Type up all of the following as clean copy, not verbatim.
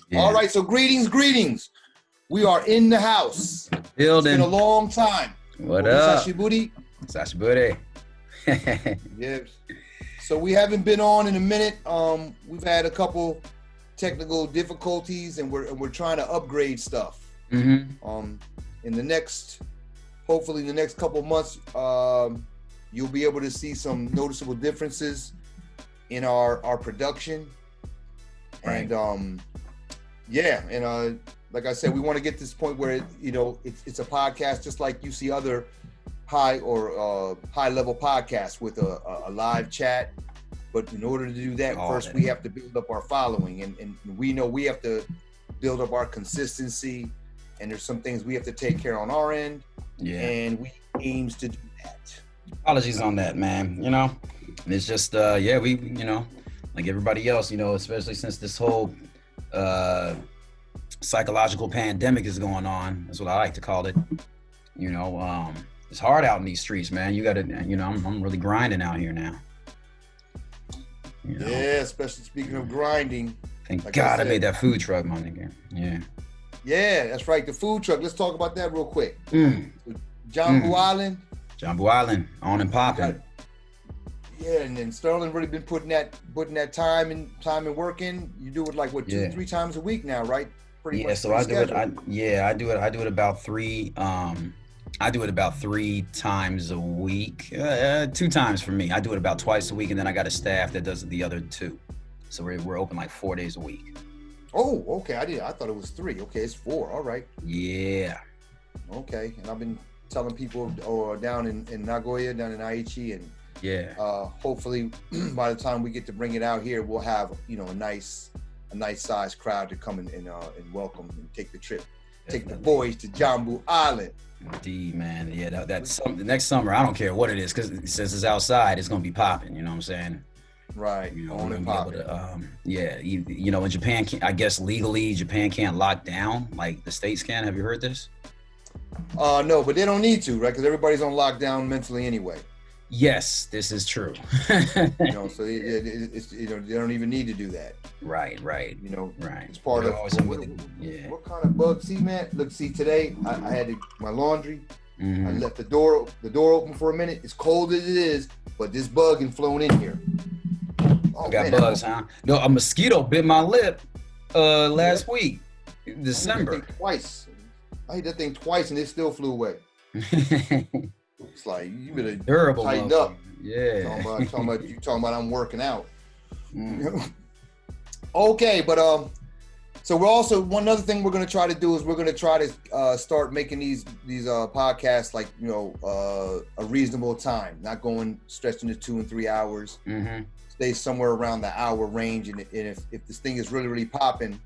Yeah. All right, so greetings. We are in the house. Building. It's been a long time. What up? Sashiburi. Sashiburi. Yes. So we haven't been on in a minute. We've had a couple technical difficulties, and we're trying to upgrade stuff. Mm-hmm. Hopefully in the next couple months, you'll be able to see some noticeable differences in our production. Right. And like I said, we want to get to this point where it's a podcast just like you see other high level podcasts with a live chat. But in order to do that, first we have to build up our following, and we know we have to build up our consistency, and there's some things we have to take care on our end. Yeah. And we aims to do that. Apologies on that, man. And it's just we like everybody else, especially since this whole psychological pandemic is going on. That's what I like to call it. It's hard out in these streets, man. You gotta, I'm really grinding out here now. Yeah, especially speaking of grinding. Thank God I made that food truck, my nigga. Yeah. Yeah, that's right. The food truck. Let's talk about that real quick. Jambu Island. Jambu Island, on and popping. Yeah, and then Sterlyn really been putting that time and work in. You do it like 2-3 times a week now, right? Pretty much. So I do it. I do it about three. I do it about 3 times a week. 2 times for me. I do it about twice a week, and then I got a staff that does the other 2. So we're open like 4 days a week. Oh, okay. I thought it was 3. Okay, it's 4. All right. Yeah. Okay, and I've been telling people down in Nagoya, down in Aichi, and hopefully by the time we get to bring it out here, we'll have a nice sized crowd to come and welcome and take the trip. Definitely. Take the boys to Jambu Island. Indeed, man. Yeah, that's the next summer. I don't care what it is, because since it's outside, it's gonna be popping. You know what I'm saying? Right. On and popping. In Japan, I guess legally, Japan can't lock down like the states can. Have you heard this? No, but they don't need to, right? Because everybody's on lockdown mentally anyway. Yes, this is true. So they don't even need to do that. Right. Right. It's part of what kind of bug? See, man. Look, today I had my laundry. Mm-hmm. I left the door open for a minute. It's cold as it is, but this bug and flown in here. Oh, got bugs, huh? No, a mosquito bit my lip last week, December. I hit that thing twice and it still flew away. It's like, you better durable tighten up. Yeah. You talking about I'm working out. Okay, but so we're also, one other thing we're gonna try to do is we're gonna try to start making these podcasts like a reasonable time, not going stretching to 2 and 3 hours. Mm-hmm. Stay somewhere around the hour range, and if this thing is really popping,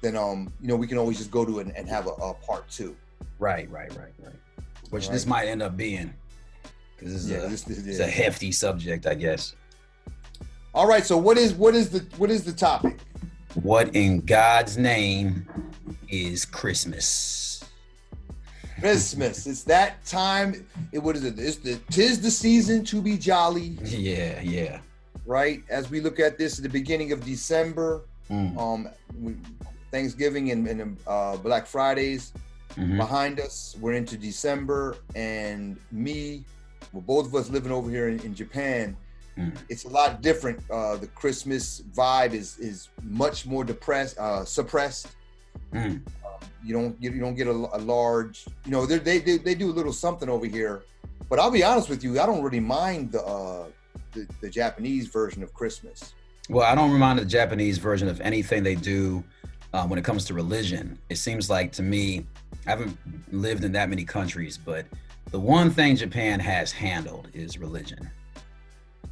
then we can always just go to it and have a part 2. Right. Which this might end up being, because it's a hefty subject, I guess. All right. So what is the topic? What in God's name is Christmas? Christmas. It's that time. What is it? Tis the season to be jolly. Yeah. Right. As we look at this at the beginning of December, Thanksgiving and Black Fridays. Mm-hmm. Behind us, we're into December, and both of us living over here in Japan, it's a lot different. The Christmas vibe is much more suppressed. You don't get a large, they do a little something over here, but I'll be honest with you, I don't really mind the Japanese version of Christmas. Well, I don't mind the Japanese version of anything they do when it comes to religion. It seems like, to me, I haven't lived in that many countries, but the one thing Japan has handled is religion.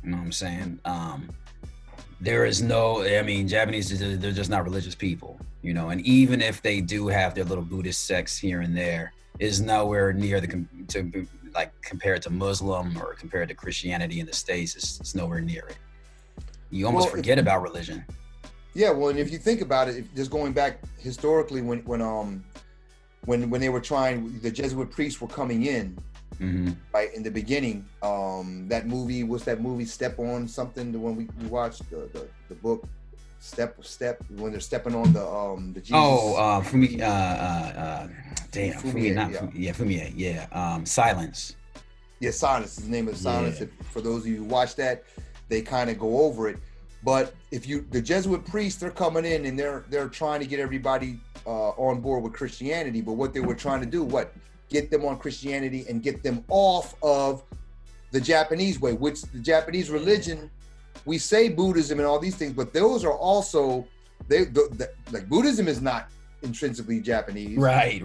You know what I'm saying? Japanese, they're just not religious people, and even if they do have their little Buddhist sects here and there, is nowhere near compared to Muslim or compared to Christianity in the States. It's nowhere near it. You almost forget about religion. Yeah, well, and if you think about it, just going back historically, when they were trying, the Jesuit priests were coming in, mm-hmm. right in the beginning. That movie, what's that movie? Step on something. The one we watched, the book. step when they're stepping on the Jesus. Fumie, Silence. Yeah, Silence is the name of the Silence. Yeah. For those of you who watch that, they kind of go over it. But the Jesuit priests, they're coming in and they're trying to get everybody on board with Christianity. But what they were trying to do, get them on Christianity and get them off of the Japanese way, which the Japanese religion, we say Buddhism and all these things, but those are also, like Buddhism is not intrinsically Japanese. Right.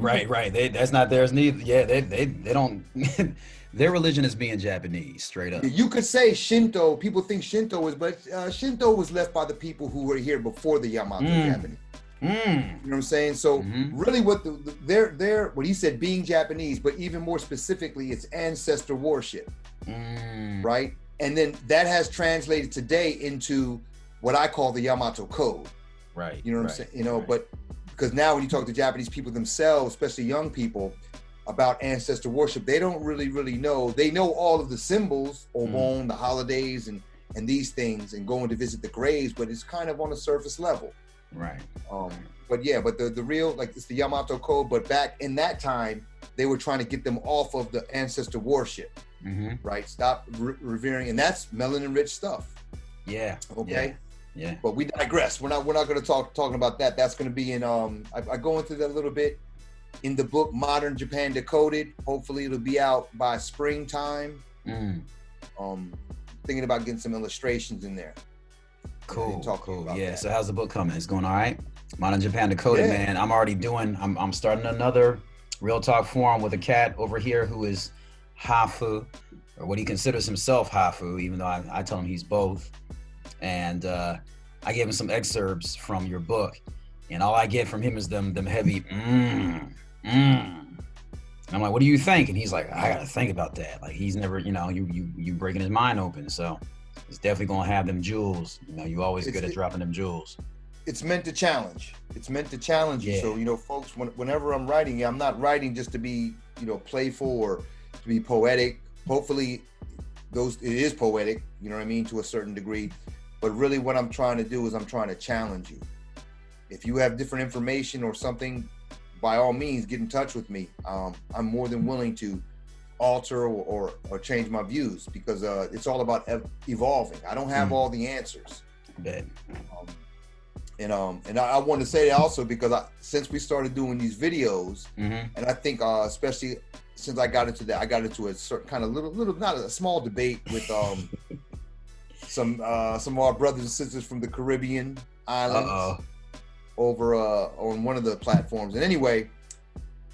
That's not theirs neither. Yeah, they don't. Their religion is being Japanese, straight up. You could say Shinto. People think Shinto was, but Shinto was left by the people who were here before the Yamato Japanese. You know what I'm saying? So really, what what he said, being Japanese, but even more specifically, it's ancestor worship, right? And then that has translated today into what I call the Yamato Code. Right. You know what I'm saying? You know, but because now when you talk to Japanese people themselves, especially young people, about ancestor worship, they don't really know. They know all of the symbols, Obon, the holidays, and these things, and going to visit the graves, but it's kind of on a surface level. Right. But yeah, but the real, like, it's the Yamato Code, but back in that time, they were trying to get them off of the ancestor worship, right? Stop revering, and that's melanin-rich stuff. Yeah. Okay. Yeah. But we digress. We're not going to talking about that. That's going to be in I go into that a little bit in the book Modern Japan Decoded. Hopefully it'll be out by springtime. Thinking about getting some illustrations in there. Cool. Yeah. That. So how's the book coming? It's going all right. Modern Japan Decoded, man. I'm already doing. I'm starting another Real Talk forum with a cat over here who is Hafu, or what he considers himself Hafu, even though I tell him he's both. And I gave him some excerpts from your book, and all I get from him is them heavy And I'm like, what do you think? And he's like, I gotta think about that. Like, he's never, you breaking his mind open. So it's definitely gonna have them jewels. You always good at dropping them jewels. It's meant to challenge. It's meant to challenge you. So, folks, whenever I'm writing, I'm not writing just to be, playful or to be poetic. Hopefully it is poetic, you know what I mean, to a certain degree. But really what I'm trying to do is I'm trying to challenge you. If you have different information or something, by all means, get in touch with me. I'm more than willing to alter or change my views, because it's all about evolving. I don't have all the answers. And I want to say that also because since we started doing these videos, and I think especially since I got into that, I got into a certain kind of little, not a small debate with some of our brothers and sisters from the Caribbean islands over on one of the platforms. And anyway,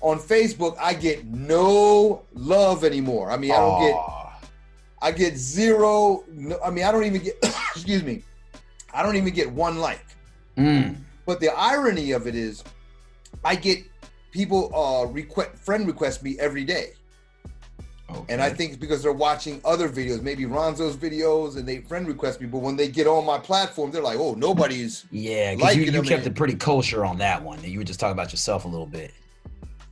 on Facebook, I get no love anymore. I mean, I get zero. I mean, I don't even get, excuse me, I don't even get one like. But the irony of it is, I get people friend request me every day. And I think it's because they're watching other videos, maybe Ronzo's videos, and they friend request me. But when they get on my platform, they're like, "Oh, nobody's because you kept it pretty kosher on that one. You were just talking about yourself a little bit.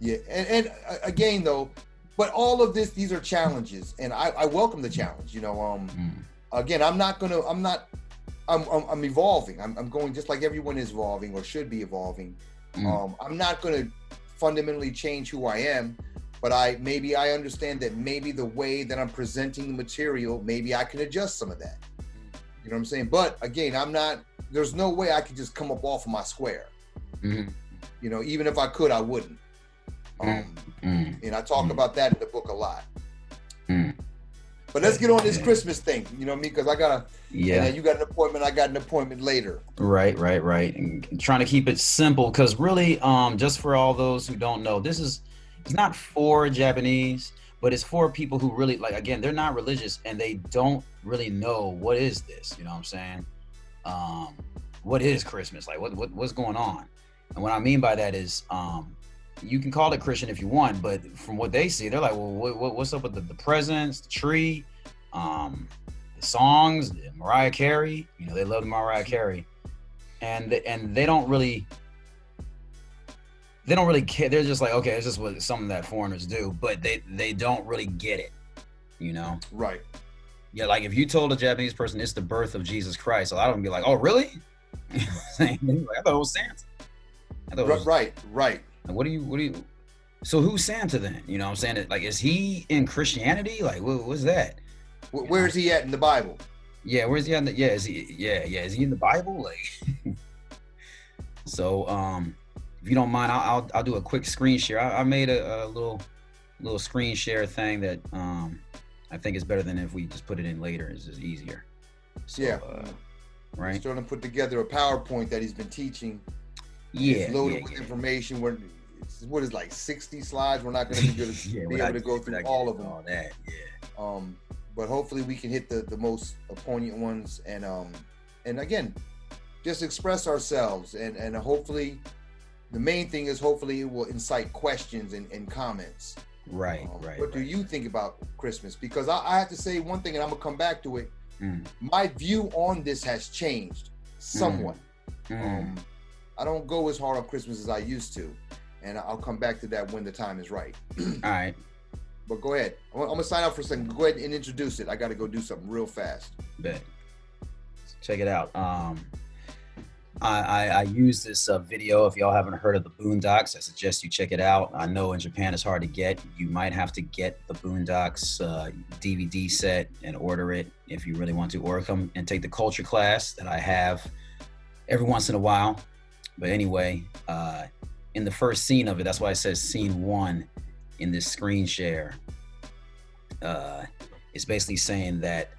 Yeah, and again though, but all of these are challenges, and I welcome the challenge. Again, I'm evolving. I'm going just like everyone is evolving or should be evolving. I'm not going to fundamentally change who I am. But I understand that maybe the way that I'm presenting the material, maybe I can adjust some of that. You know what I'm saying? But again, there's no way I could just come up off of my square. Even if I could, I wouldn't. And I talk about that in the book a lot. But let's get on this Christmas thing, you know what I mean? Because I gotta, and then you got an appointment, I got an appointment later. Right. And trying to keep it simple, because really, just for all those who don't know, it's not for Japanese, but it's for people who really, like, again, they're not religious and they don't really know what is this, you know what I'm saying? What is Christmas? Like, what's going on? And what I mean by that is, you can call it Christian if you want, but from what they see, they're like, well, what's up with the presents, the tree, the songs, the Mariah Carey? They love the Mariah Carey, and they don't really care. They're just like, okay, it's just something that foreigners do, but they don't really get it, Right. Yeah, like if you told a Japanese person it's the birth of Jesus Christ, a lot of them be like, oh, really? saying. Like, I thought it was Santa. I thought it was, right. Like, what do you? So who's Santa then? You know what I'm saying? Like, is he in Christianity? Like, what's that? Where is he at in the Bible? Yeah, where's he at? Is he in the Bible? Like, so if you don't mind, I'll do a quick screen share. I made a little screen share thing that I think is better than if we just put it in later. It's just easier. So, yeah. Right. Starting to put together a PowerPoint that he's been teaching. Yeah. It's loaded with information. What is like 60 slides? We're not going to be able to go through all of them. All that. Yeah. But hopefully we can hit the most poignant ones and again, just express ourselves and hopefully the main thing is hopefully it will incite questions and comments. Right. What do you think about Christmas? Because I have to say one thing, and I'm gonna come back to it. My view on this has changed somewhat. I don't go as hard on Christmas as I used to, and I'll come back to that when the time is right. All right. But go ahead. I'm gonna sign up for a second. Go ahead and introduce it. I got to go do something real fast. Bet. Check it out. I use this video. If y'all haven't heard of the Boondocks, I suggest you check it out. I know in Japan it's hard to get. You might have to get the Boondocks DVD set and order it if you really want to, or come and take the culture class that I have every once in a while. But anyway, in the first scene of it, that's why it says scene 1 in this screen share. It's basically saying that,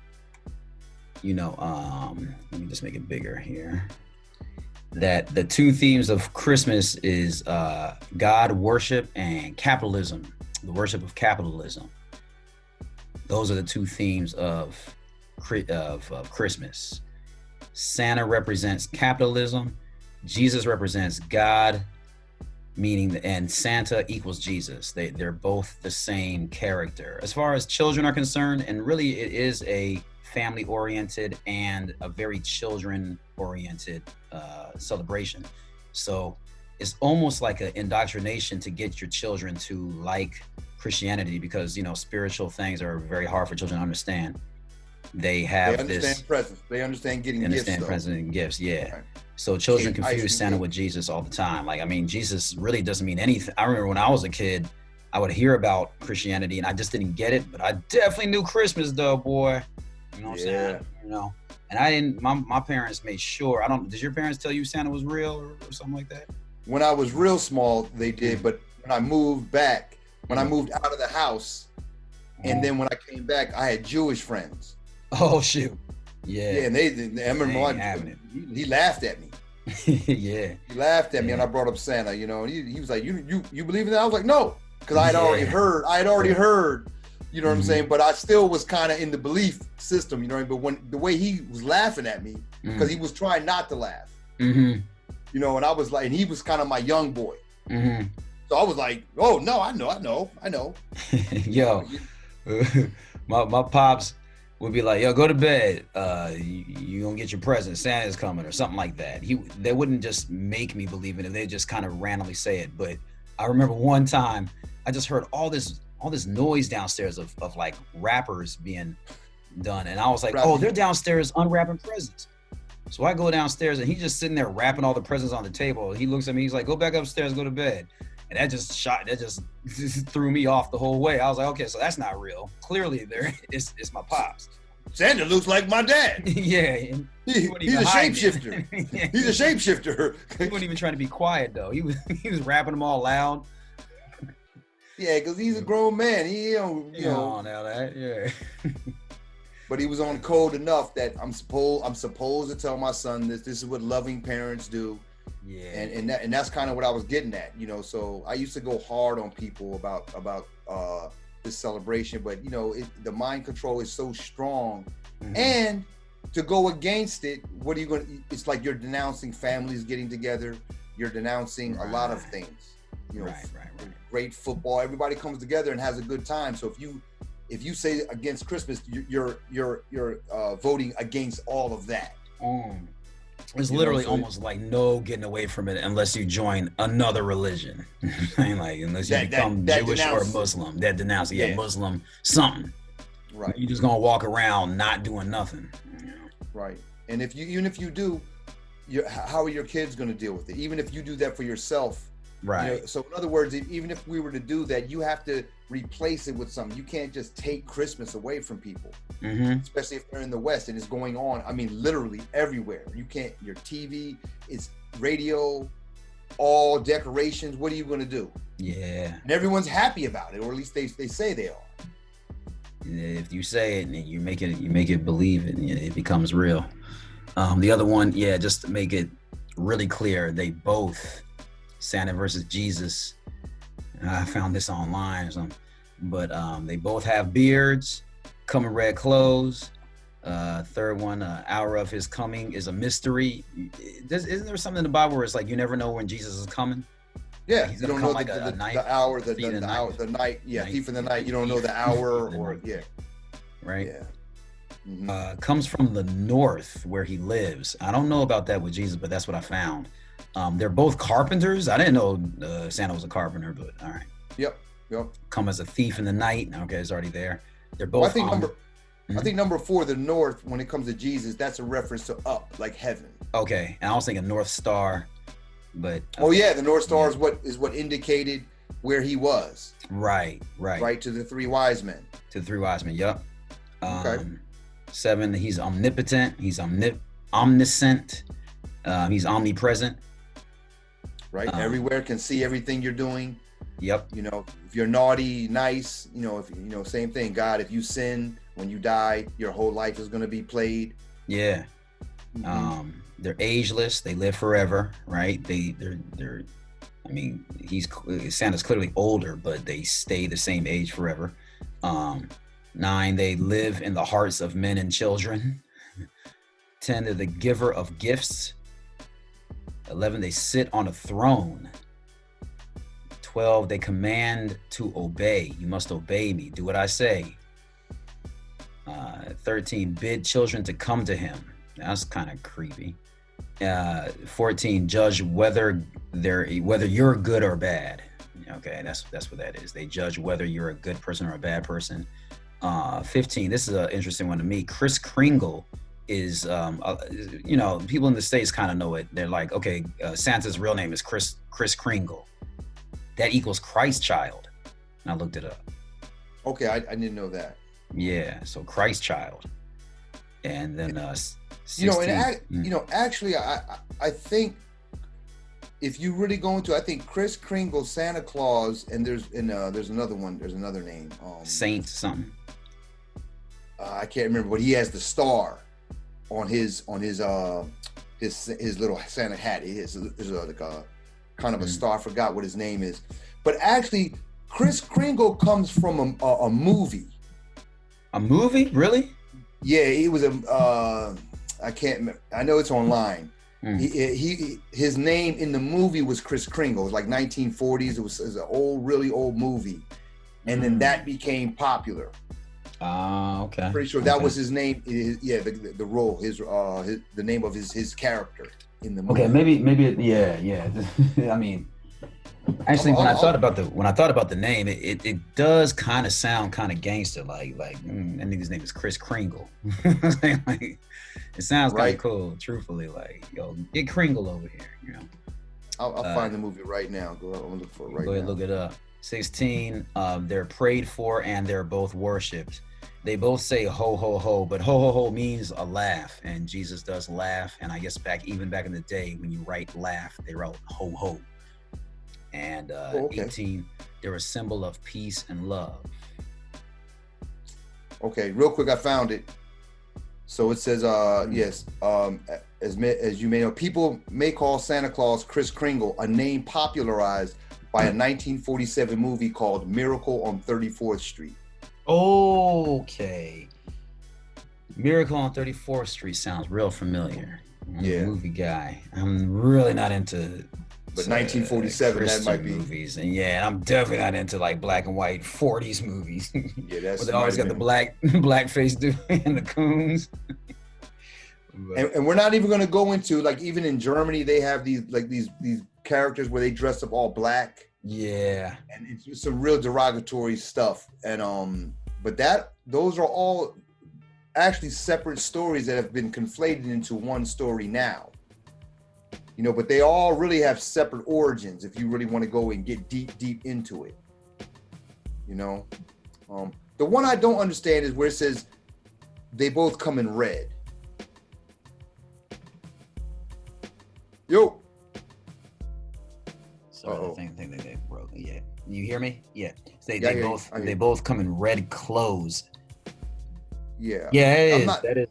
let me just make it bigger here. That the two themes of Christmas is God worship and capitalism, the worship of capitalism. Those are the two themes of Christmas. Santa represents capitalism. Jesus represents God, meaning and Santa equals Jesus. They're both the same character. As far as children are concerned, and really it is a family-oriented and a very children-oriented celebration. So it's almost like an indoctrination to get your children to like Christianity because, spiritual things are very hard for children to understand. They understand presents. They understand getting gifts. Understand presents and gifts, yeah. Right. So children confuse Santa with Jesus all the time. Like, Jesus really doesn't mean anything. I remember when I was a kid, I would hear about Christianity and I just didn't get it, but I definitely knew Christmas though, boy. You know what I'm saying? And I didn't, my parents made sure, did your parents tell you Santa was real or something like that? When I was real small, they did, but when I moved back, I moved out of the house, and then when I came back, I had Jewish friends. Oh, shoot. Yeah. Yeah, and I remember he laughed at me. Yeah. He laughed at me and I brought up Santa, and he was like, you believe in that? I was like, no, because I had already heard, you know what I'm saying? But I still was kind of in the belief system, but when the way he was laughing at me, because he was trying not to laugh, and I was like, and he was kind of my young boy. So I was like, oh no, I know. Yo, my pops would be like, yo, go to bed. You gonna get your present. Santa's coming or something like that. They wouldn't just make me believe in it. They just kind of randomly say it. But I remember one time I just heard all this noise downstairs of like rappers being done. And I was like, oh, they're downstairs unwrapping presents. So I go downstairs and he's just sitting there wrapping all the presents on the table. He looks at me, he's like, go back upstairs, go to bed. And that just threw me off the whole way. I was like, okay, so that's not real. Clearly it's my pops. Santa looks like my dad. Yeah. He's a shapeshifter. He's a shapeshifter. He wasn't even trying to be quiet though. He was rapping them all loud. Yeah, because he's a grown man. He don't, now that, yeah. But he was on code enough that I'm supposed to tell my son this is what loving parents do. Yeah. And that's kind of what I was getting at, So I used to go hard on people about this celebration, but the mind control is so strong, and to go against it, what are you going to? It's like you're denouncing families getting together. You're denouncing a lot of things. Right. Great football. Everybody comes together and has a good time. So if you say against Christmas, you're voting against all of that. It's literally almost like no getting away from it unless you join another religion. Like unless you become Jewish or Muslim. That denounce Muslim something. Right. You're just gonna walk around not doing nothing. Right. And even if you do, how are your kids going to deal with it? Even if you do that for yourself, right? So in other words, even if we were to do that, you have to replace it with something. You can't just take Christmas away from people, especially if they're in the West and it's going on. I mean, literally everywhere. You can't. Your TV, it's radio, all decorations. What are you going to do? Yeah. And everyone's happy about it, or at least they say they are. If you say it and you make it believe it, it becomes real. The other one, just to make it really clear, they both, Santa versus Jesus, I found this online or something, but they both have beards, come in red clothes. Third one, hour of his coming is a mystery. Isn't there something in the Bible where it's like you never know when Jesus is coming? Yeah, he's you don't know the hour, the night. Yeah, thief in the night. You don't know the hour right. Yeah. Comes from the north where he lives. I don't know about that with Jesus, but that's what I found. They're both carpenters. I didn't know Santa was a carpenter, but all right. Yep. Come as a thief in the night. Okay, it's already there. They're both. I think number 4, the north, when it comes to Jesus, that's a reference to up, like heaven. Okay, and I was thinking North Star, but the North Star is what indicated where he was. Right. To the 3 wise men. Yep. Okay. 7, he's omnipotent. He's omniscient. He's omnipresent. Right. Everywhere, can see everything you're doing. Yep. If you're naughty, nice, same thing. God, if you sin, when you die, your whole life is going to be played. Yeah. They're ageless. They live forever, right? They're. I mean, Santa's clearly older, but they stay the same age forever. 9, they live in the hearts of men and children. 10, they're the giver of gifts. 11, they sit on a throne. 12, they command to obey. You must obey me. Do what I say. 13, bid children to come to him. That's kind of creepy. 14, judge whether you're good or bad. Okay, that's what that is. They judge whether you're a good person or a bad person. 15, this is an interesting one to me. Kris Kringle is, people in the States kind of know it. They're like, okay, Santa's real name is Kris Kringle. That equals Christ child. And I looked it up. Okay, I didn't know that. Yeah, so Christ child. And then 16, actually I think if you really go into, I think Kris Kringle, Santa Claus, and there's another one, there's another name. Saint something. I can't remember, but he has the star on his little Santa hat. There's like a kind of a star. I forgot what his name is, but actually, Kris Kringle comes from a movie. A movie, really? Yeah, it was I can't remember. I know it's online. His name in the movie was Kris Kringle. It was like 1940s. It was an really old movie, and then that became popular. Okay. Pretty sure that was his name. The role, the name of his character in the movie. Okay, maybe, yeah. I mean, actually, when I thought about the name, it does kind of sound kind of gangster, like that nigga's name is Kris Kringle. Like, it sounds kind of cool. Truthfully, like, yo, get Kringle over here. I'll find the movie right now. Go ahead and look for it right now. Go ahead, look it up. 16. They're prayed for and they're both worshipped. They both say ho ho ho, but ho ho ho means a laugh, and Jesus does laugh. And I guess even back in the day, when you write laugh, they wrote ho ho. And 18, they're a symbol of peace and love. Okay, real quick, I found it. So it says, yes, as you may know, people may call Santa Claus Kris Kringle, a name popularized by a 1947 movie called Miracle on 34th Street. Okay. Miracle on 34th Street sounds real familiar. I'm a movie guy. I'm really not into but 1947, Christian that might be movies, and I'm definitely not into like black and white 40s movies. Yeah, that's. But they always got the black face dude and the coons. And we're not even going to go into, like, even in Germany they have these characters where they dress up all black. Yeah, and it's some real derogatory stuff. And but those are all actually separate stories that have been conflated into one story now. but they all really have separate origins if you really want to go and get deep into it. The one I don't understand is where it says they both come in red. Yo. So I think they broke. Yeah. You hear me? Yeah. They both both come in red clothes. Yeah. Yeah, it is. That is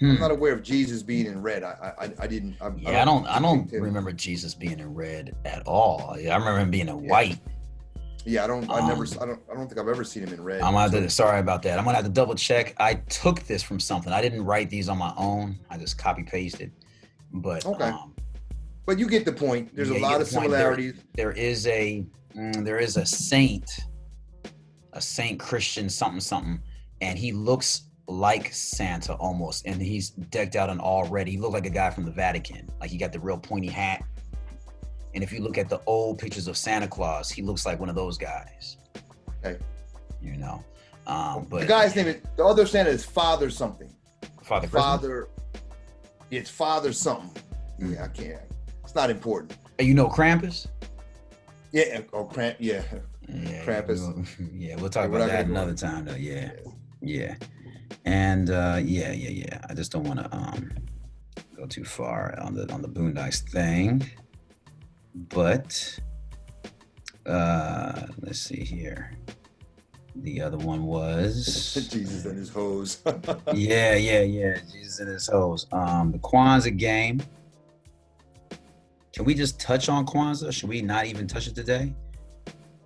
I'm not aware of Jesus being in red. I didn't. I don't remember Jesus being in red at all. I remember him being in white. Yeah, I don't think I've ever seen him in red. Sorry about that. I'm gonna have to double check. I took this from something. I didn't write these on my own. I just copy pasted. But okay. But you get the point. There's a lot of similarities. There is a saint Christian something, and he looks like Santa almost, and he's decked out in all red. He looked like a guy from the Vatican. Like he got the real pointy hat. And if you look at the old pictures of Santa Claus, he looks like one of those guys. Okay. But the guy's name is, the other Santa is Father something. Father. It's Father something. Yeah, I can't. It's not important. Krampus? Yeah. Yeah. Krampus. We'll talk about that another time though. Yeah. And yeah. I just don't want to go too far on the Boondocks thing. But let's see here. The other one was Jesus and his hose. yeah. Jesus and his hose. The Kwanzaa game. Can we just touch on Kwanzaa? Should we not even touch it today?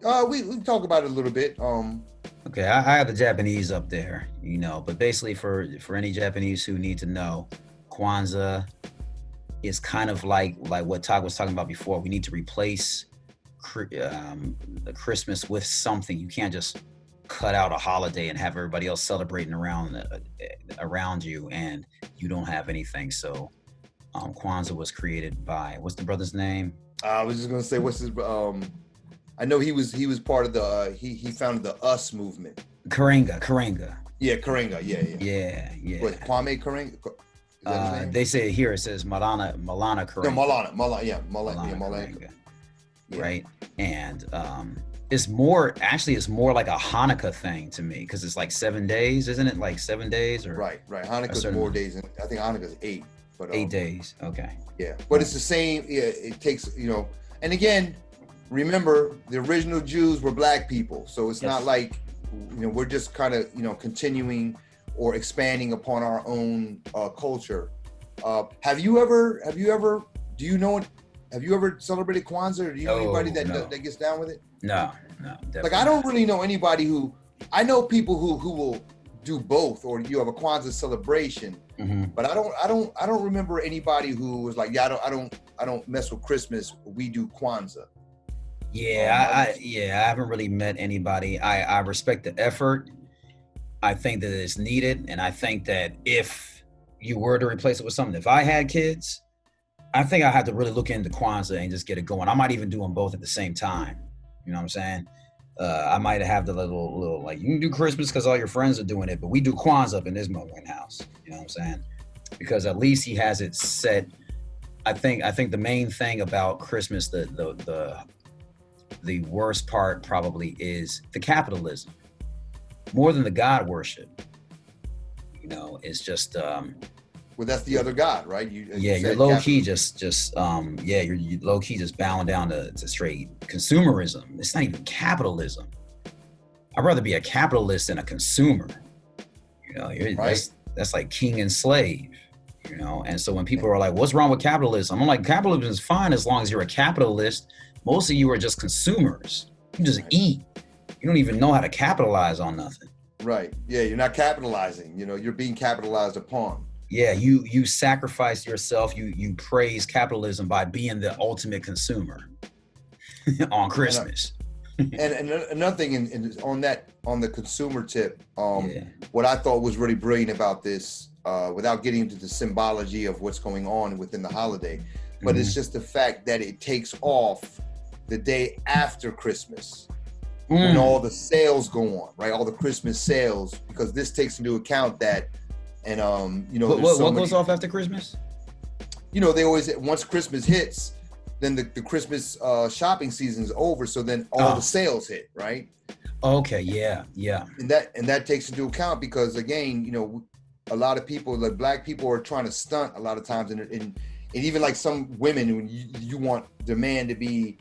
We talk about it a little bit. Okay, I have the Japanese up there, but basically for any Japanese who need to know, Kwanzaa is kind of like what Todd was talking about before. We need to replace the Christmas with something. You can't just cut out a holiday and have everybody else celebrating around you, and you don't have anything. So Kwanzaa was created by, what's the brother's name? I was just gonna say, what's his? I know he was part of the. He founded the US movement. Karenga. Yeah, Karenga. Yeah. What, Kwame Karenga? They say here, it says Malana Karenga. No, Malana. Yeah. Right, and it's more like a Hanukkah thing to me, because it's like 7 days, isn't it? Like 7 days, or right. Hanukkah's more days, and I think Hanukkah's 8. But 8 days. Okay. Yeah, but it's the same. Yeah, it takes and again, remember the original Jews were black people, so it's not like we're just kind of continuing or expanding upon our own culture. Have you ever celebrated Kwanzaa, or do you know anybody that gets down with it? No, definitely. Like, I don't really know anybody I know people who will do both, or you have a Kwanzaa celebration, but I don't remember anybody who was like, I don't mess with Christmas, we do Kwanzaa. I haven't really met anybody. I respect the effort. I think that it's needed, and I think that if you were to replace it with something, if I had kids, I think I have to really look into Kwanzaa and just get it going. I might even do them both at the same time. You know what I'm saying? I might have the little like, you can do Christmas because all your friends are doing it, but we do Kwanzaa up in this motherfucking house. You know what I'm saying? Because at least he has it set. I think the main thing about Christmas, the worst part probably is the capitalism, more than the God worship. It's just well, that's the other God, right? You're low key you're low key just bowing down to straight consumerism. It's not even capitalism. I'd rather be a capitalist than a consumer. Right. That's like king and slave. And so when people are like, what's wrong with capitalism? I'm like, capitalism is fine as long as you're a capitalist. Most of you are just consumers. You just eat. You don't even know how to capitalize on nothing. Right. Yeah, you're not capitalizing. You're being capitalized upon. Yeah, you sacrifice yourself. You praise capitalism by being the ultimate consumer on Christmas. And another thing, on the consumer tip, what I thought was really brilliant about this, without getting into the symbology of what's going on within the holiday, but it's just the fact that it takes off the day after Christmas. When all the sales go on, right? All the Christmas sales, because this takes into account that, and what goes off after Christmas? they always, once Christmas hits, then the Christmas shopping season is over. So then all the sales hit, right? Okay, yeah. And that takes into account because again, a lot of people, like Black people, are trying to stunt a lot of times, and even like some women, when you want demand to be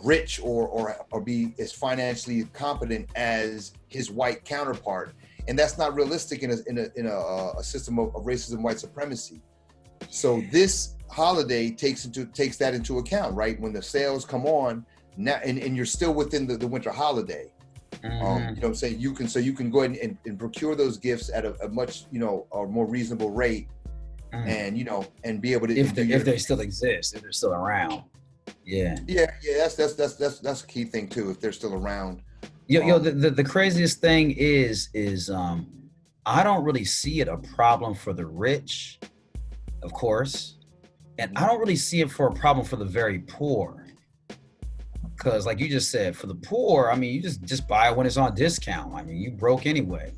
rich or be as financially competent as his white counterpart, and that's not realistic in a system of racism, white supremacy. So this holiday takes that into account, right? When the sales come on now, and you're still within the winter holiday. You know what I'm saying? You can go ahead and procure those gifts at a much, a more reasonable rate, and and be able to, if they still exist, if they're still around. Yeah. That's a key thing too, if they're still around. The craziest thing is I don't really see it a problem for the rich, of course, and I don't really see it for a problem for the very poor. Because like you just said, for the poor, I mean, you just buy it when it's on discount. I mean, you broke anyway.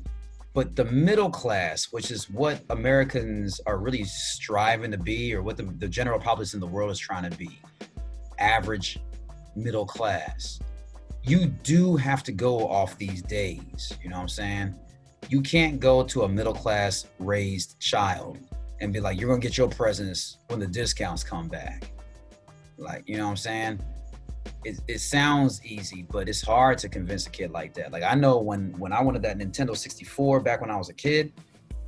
But the middle class, which is what Americans are really striving to be, or what the general populace in the world is trying to be, average middle class, you do have to go off these days. You know what I'm saying? You can't go to a middle class raised child and be like, you're gonna get your presents when the discounts come back. Like, you know what I'm saying? It sounds easy, but it's hard to convince a kid like that. Like, I know when I wanted that Nintendo 64 back when I was a kid,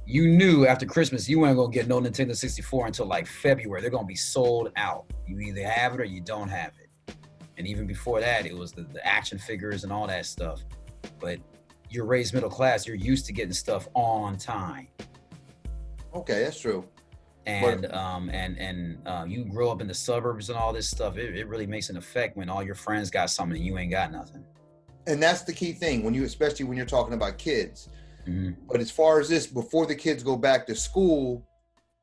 you knew after Christmas you weren't gonna get no Nintendo 64 until like February. They're gonna be sold out. You either have it or you don't have it. And even before that, it was the action figures and all that stuff. But you're raised middle class, you're used to getting stuff on time. Okay, that's true. And you grow up in the suburbs and all this stuff. It really makes an effect when all your friends got something and you ain't got nothing. And that's the key thing especially when you're talking about kids. But as far as this, before the kids go back to school,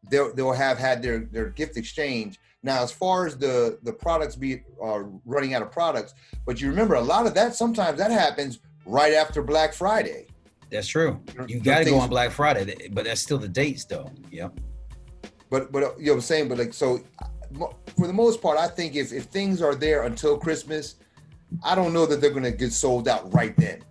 they'll have had their gift exchange. Now, as far as the products running out of products, but you remember a lot of that, sometimes that happens right after Black Friday. That's true. You got to go on Black Friday, but that's still the dates though. Yep. But you know what I'm saying? But like, so for the most part, I think if things are there until Christmas, I don't know that they're going to get sold out right then.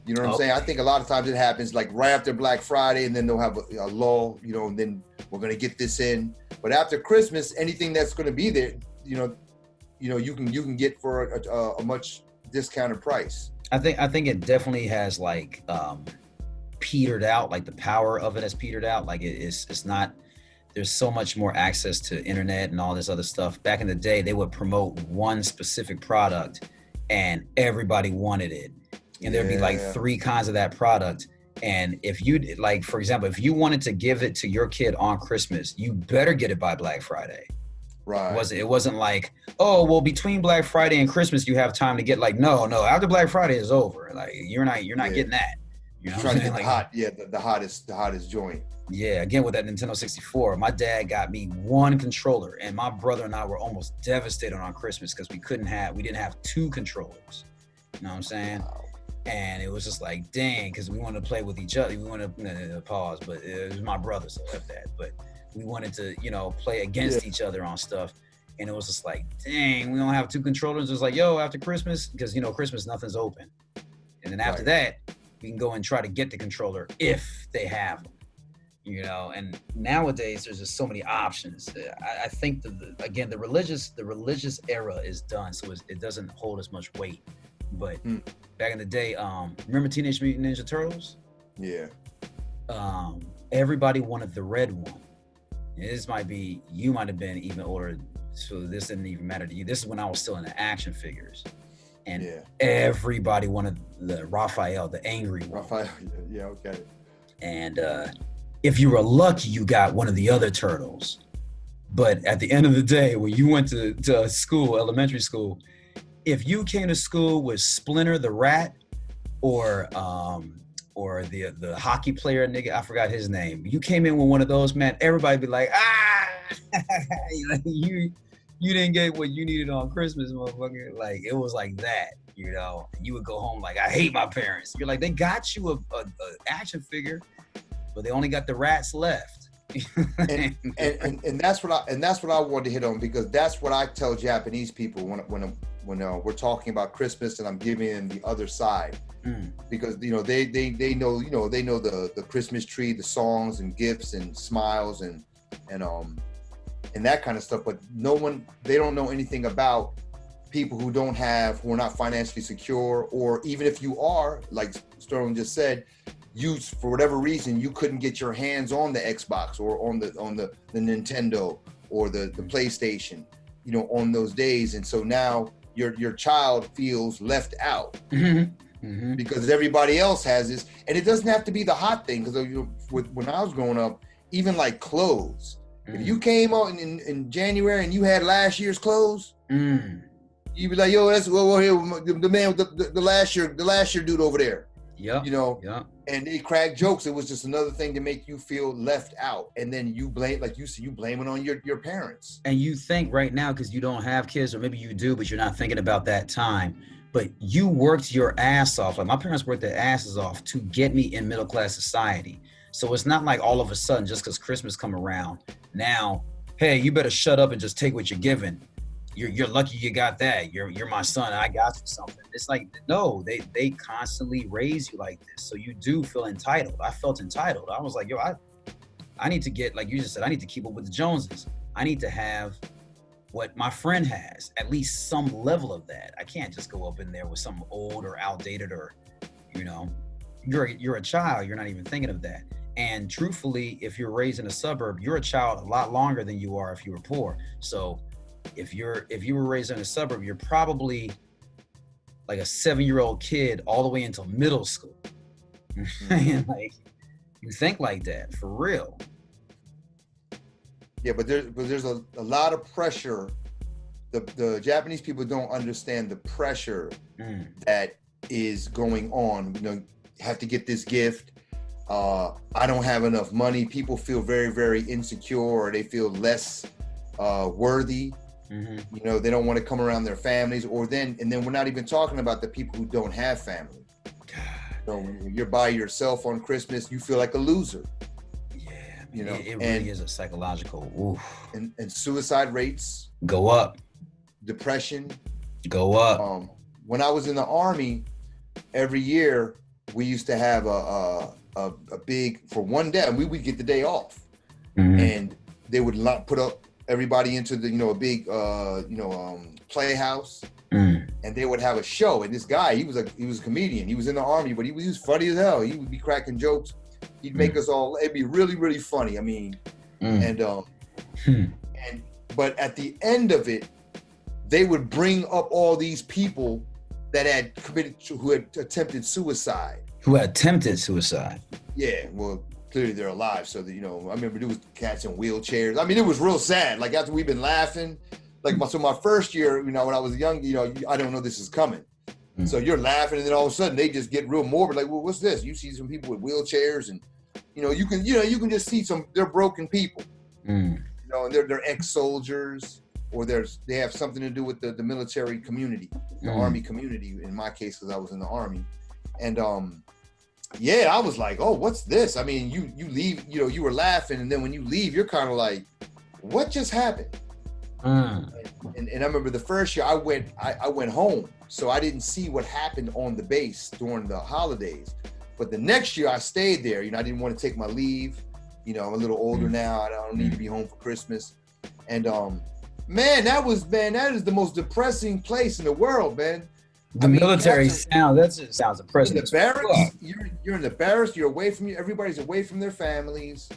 You know what I'm saying? I think a lot of times it happens like right after Black Friday, and then they'll have a lull, and then we're going to get this in. But after Christmas, anything that's going to be there, you can get for a much discounted price. I think it definitely has like petered out, like the power of it has petered out. Like it's not. There's so much more access to internet and all this other stuff. Back in the day, they would promote one specific product and everybody wanted it. And there'd be like 3 kinds of that product. And if you, like, for example, if you wanted to give it to your kid on Christmas, you better get it by Black Friday. Right. It wasn't like, oh, well, between Black Friday and Christmas, you have time to get like, no, after Black Friday is over. Like, you're not getting that. You know, trying to get the hottest joint. Yeah, again, with that Nintendo 64, my dad got me one controller, and my brother and I were almost devastated on Christmas because we didn't have 2 controllers. You know what I'm saying? Wow. And it was just like, dang, because we wanted to play with each other. We wanted to pause, but it was my brother, so left that. But we wanted to, play against each other on stuff. And it was just like, dang, we don't have 2 controllers. It was like, yo, after Christmas, because, Christmas, nothing's open. And then after that, we can go and try to get the controller if they have them. And nowadays there's just so many options. I think the religious era is done, so it doesn't hold as much weight. But back in the day, remember Teenage Mutant Ninja Turtles? Yeah. Everybody wanted the red one. And you might have been even older, so this didn't even matter to you. This is when I was still into action figures. And everybody wanted the Raphael, the angry one. Raphael, yeah, okay. And if you were lucky, you got one of the other turtles. But at the end of the day, when you went to school, elementary school, if you came to school with Splinter the Rat or the hockey player nigga, I forgot his name. You came in with one of those, man, everybody be like, you didn't get what you needed on Christmas, motherfucker. Like, it was like that, You would go home like, I hate my parents. You're like, they got you a action figure, but they only got the rats left. And that's what I wanted to hit on, because that's what I tell Japanese people when we're talking about Christmas and I'm giving them the other side, because they know the Christmas tree, the songs and gifts and smiles and that kind of stuff, but they don't know anything about people who are not financially secure, or even if you are, like Sterlyn just said, you, for whatever reason, you couldn't get your hands on the Xbox or on the Nintendo or the PlayStation, on those days. And so now your child feels left out because everybody else has this. And it doesn't have to be the hot thing, because when I was growing up, even like clothes, if you came out in January and you had last year's clothes, you'd be like, yo, that's the man with the last year dude over there. Yeah. And they crack jokes. It was just another thing to make you feel left out. And then you blame, like you see, you blame it on your parents. And you think right now, because you don't have kids, or maybe you do, but you're not thinking about that time. But you worked your ass off. Like my parents worked their asses off to get me in middle class society. So it's not like all of a sudden, just because Christmas come around, now, hey, you better shut up and just take what you're given. You're lucky you got that. You're my son. I got you something. It's like, no, they constantly raise you like this. So you do feel entitled. I felt entitled. I was like, yo, I need to get, like you just said, I need to keep up with the Joneses. I need to have what my friend has, at least some level of that. I can't just go up in there with some old or outdated, or, you're a child. You're not even thinking of that. And truthfully, if you're raised in a suburb, you're a child a lot longer than you are if you were poor. So if you were raised in a suburb, you're probably like a 7-year-old kid all the way until middle school. And like, you think like that for real. Yeah, but there's a lot of pressure. The Japanese people don't understand the pressure that is going on. You have to get this gift. I don't have enough money. People feel very, very insecure, or they feel less worthy. They don't want to come around their families, and then we're not even talking about the people who don't have family. So when you're by yourself on Christmas, you feel like a loser. Yeah, it really is a psychological. Oof. And suicide rates go up. Depression go up. When I was in the Army, every year we used to have a big, for one day, and we would get the day off, and they would put up everybody into the a big playhouse, and they would have a show. And this guy, he was a comedian. He was in the Army, but he was funny as hell. He would be cracking jokes. He'd make us all. It'd be really, really funny. I mean, but at the end of it, they would bring up all these people that who had attempted suicide. Yeah, well, clearly they're alive. So that, I remember there was cats in wheelchairs. I mean, it was real sad. Like after we've been laughing, like my first year, when I was young, I don't know this is coming. So you're laughing, and then all of a sudden they just get real morbid. Like, well, what's this? You see some people with wheelchairs, and you can just see they're broken people. And they're ex-soldiers, or they have something to do with the military community, the Army community. In my case, because I was in the Army, and yeah, I was like, oh, what's this? I mean, you leave, you were laughing, and then when you leave, you're kind of like, what just happened? And I remember the first year I went home, so I didn't see what happened on the base during the holidays. But the next year I stayed there. I didn't want to take my leave. I'm a little older now. I don't need to be home for Christmas. And that is the most depressing place in the world, man. The military sounds oppressive. In the barracks, you're in the barracks. You're away from everybody's away from their families.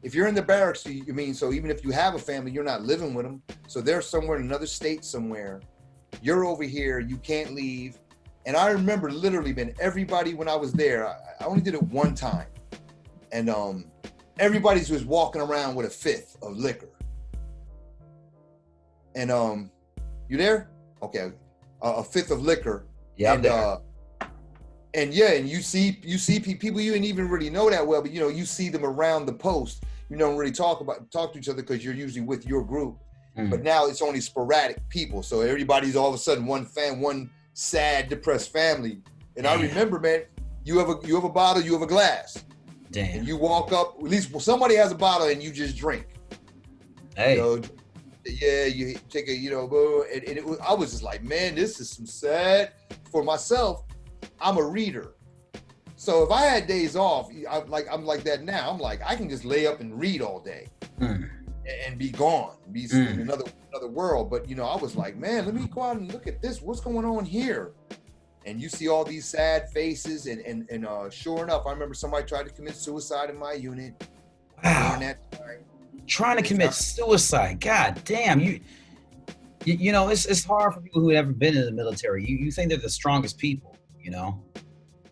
If you're in the barracks, so even if you have a family, you're not living with them. So they're somewhere in another state somewhere. You're over here. You can't leave. And I remember literally, man, everybody when I was there, I only did it one time, and everybody's just walking around with a fifth of liquor. And you there? Okay, a fifth of liquor. Yeah. And you see people you didn't even really know that well, but you see them around the post. You don't really talk to each other because you're usually with your group. But now it's only sporadic people, so everybody's all of a sudden one sad, depressed family. And I remember, man, you have a bottle, you have a glass. Damn. And you walk up, at least somebody has a bottle and you just drink. Hey. You know, yeah, you take a, you know, and it was, I was just like, man, this is some sad. For myself, I'm a reader. So if I had days off, I'm like that now. I'm like, I can just lay up and read all day and be gone, be in another world. But, you know, I was like, man, let me go out and look at this. What's going on here? And you see all these sad faces. And sure enough, I remember somebody tried to commit suicide in my unit. Wow. During that time. Trying to commit suicide. God damn. You know, it's hard for people who have never been in the military. You think they're the strongest people, you know?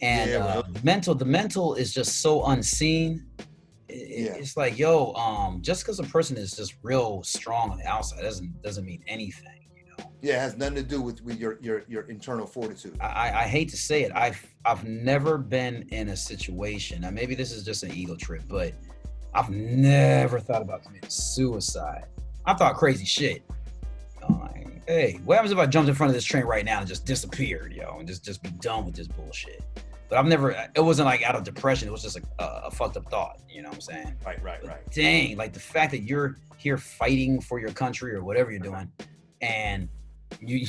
And the mental is just so unseen. It's like, yo, just because a person is just real strong on the outside doesn't mean anything, you know. Yeah, it has nothing to do with your internal fortitude. I hate to say it, I've never been in a situation. Now maybe this is just an ego trip, but I've never thought about committing suicide. I thought crazy shit. Like, hey, what happens if I jumped in front of this train right now and just disappeared, yo, and just be done with this bullshit? But it wasn't like out of depression. It was just a fucked up thought. You know what I'm saying? Right. But dang, like the fact that you're here fighting for your country or whatever you're doing, and you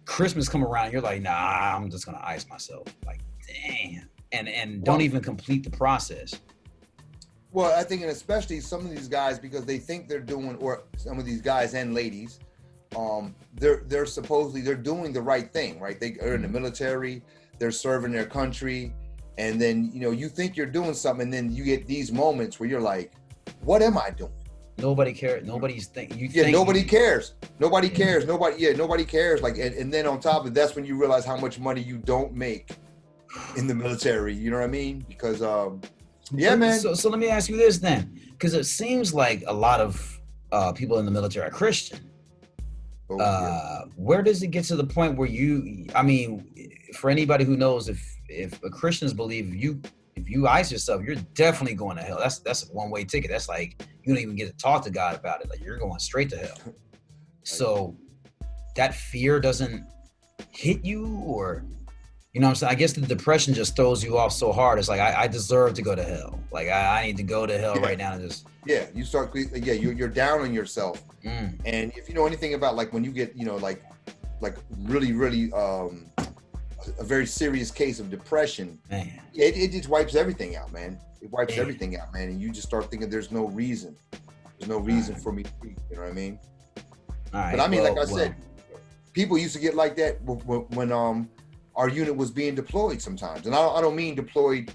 Christmas come around, you're like, nah, I'm just gonna ice myself. Like, damn, and don't even complete the process. Well, I think, and especially some of these guys, because they think they're doing, or some of these guys and ladies, they're supposedly they're doing the right thing, right? They are in the military. They're serving their country, and then, you know, you think you're doing something, and then you get these moments where you're like, what am I doing? Nobody cares. Nobody's thinking. Nobody cares. Nobody cares. Nobody cares. Like, and then on top of it, that's when you realize how much money you don't make in the military. You know what I mean? Because, man. So let me ask you this then, because it seems like a lot of people in the military are Christian. Where does it get to the point where for anybody who knows, if a Christians believe if you ice yourself, you're definitely going to hell. That's a one-way ticket. That's like, you don't even get to talk to God about it. Like, you're going straight to hell. So that fear doesn't hit you, or, you know what I'm saying? I guess the depression just throws you off so hard. It's like, I deserve to go to hell. Like, I need to go to hell right now and just. Yeah, you start, you're down on yourself. And if you know anything about, like, when you get, you know, like really, really, a very serious case of depression, man, it just wipes everything out, man. It wipes everything out, man. And you just start thinking there's no reason for me to be, you know what I mean? But I mean, like I said, people used to get like that when our unit was being deployed sometimes. And I don't mean deployed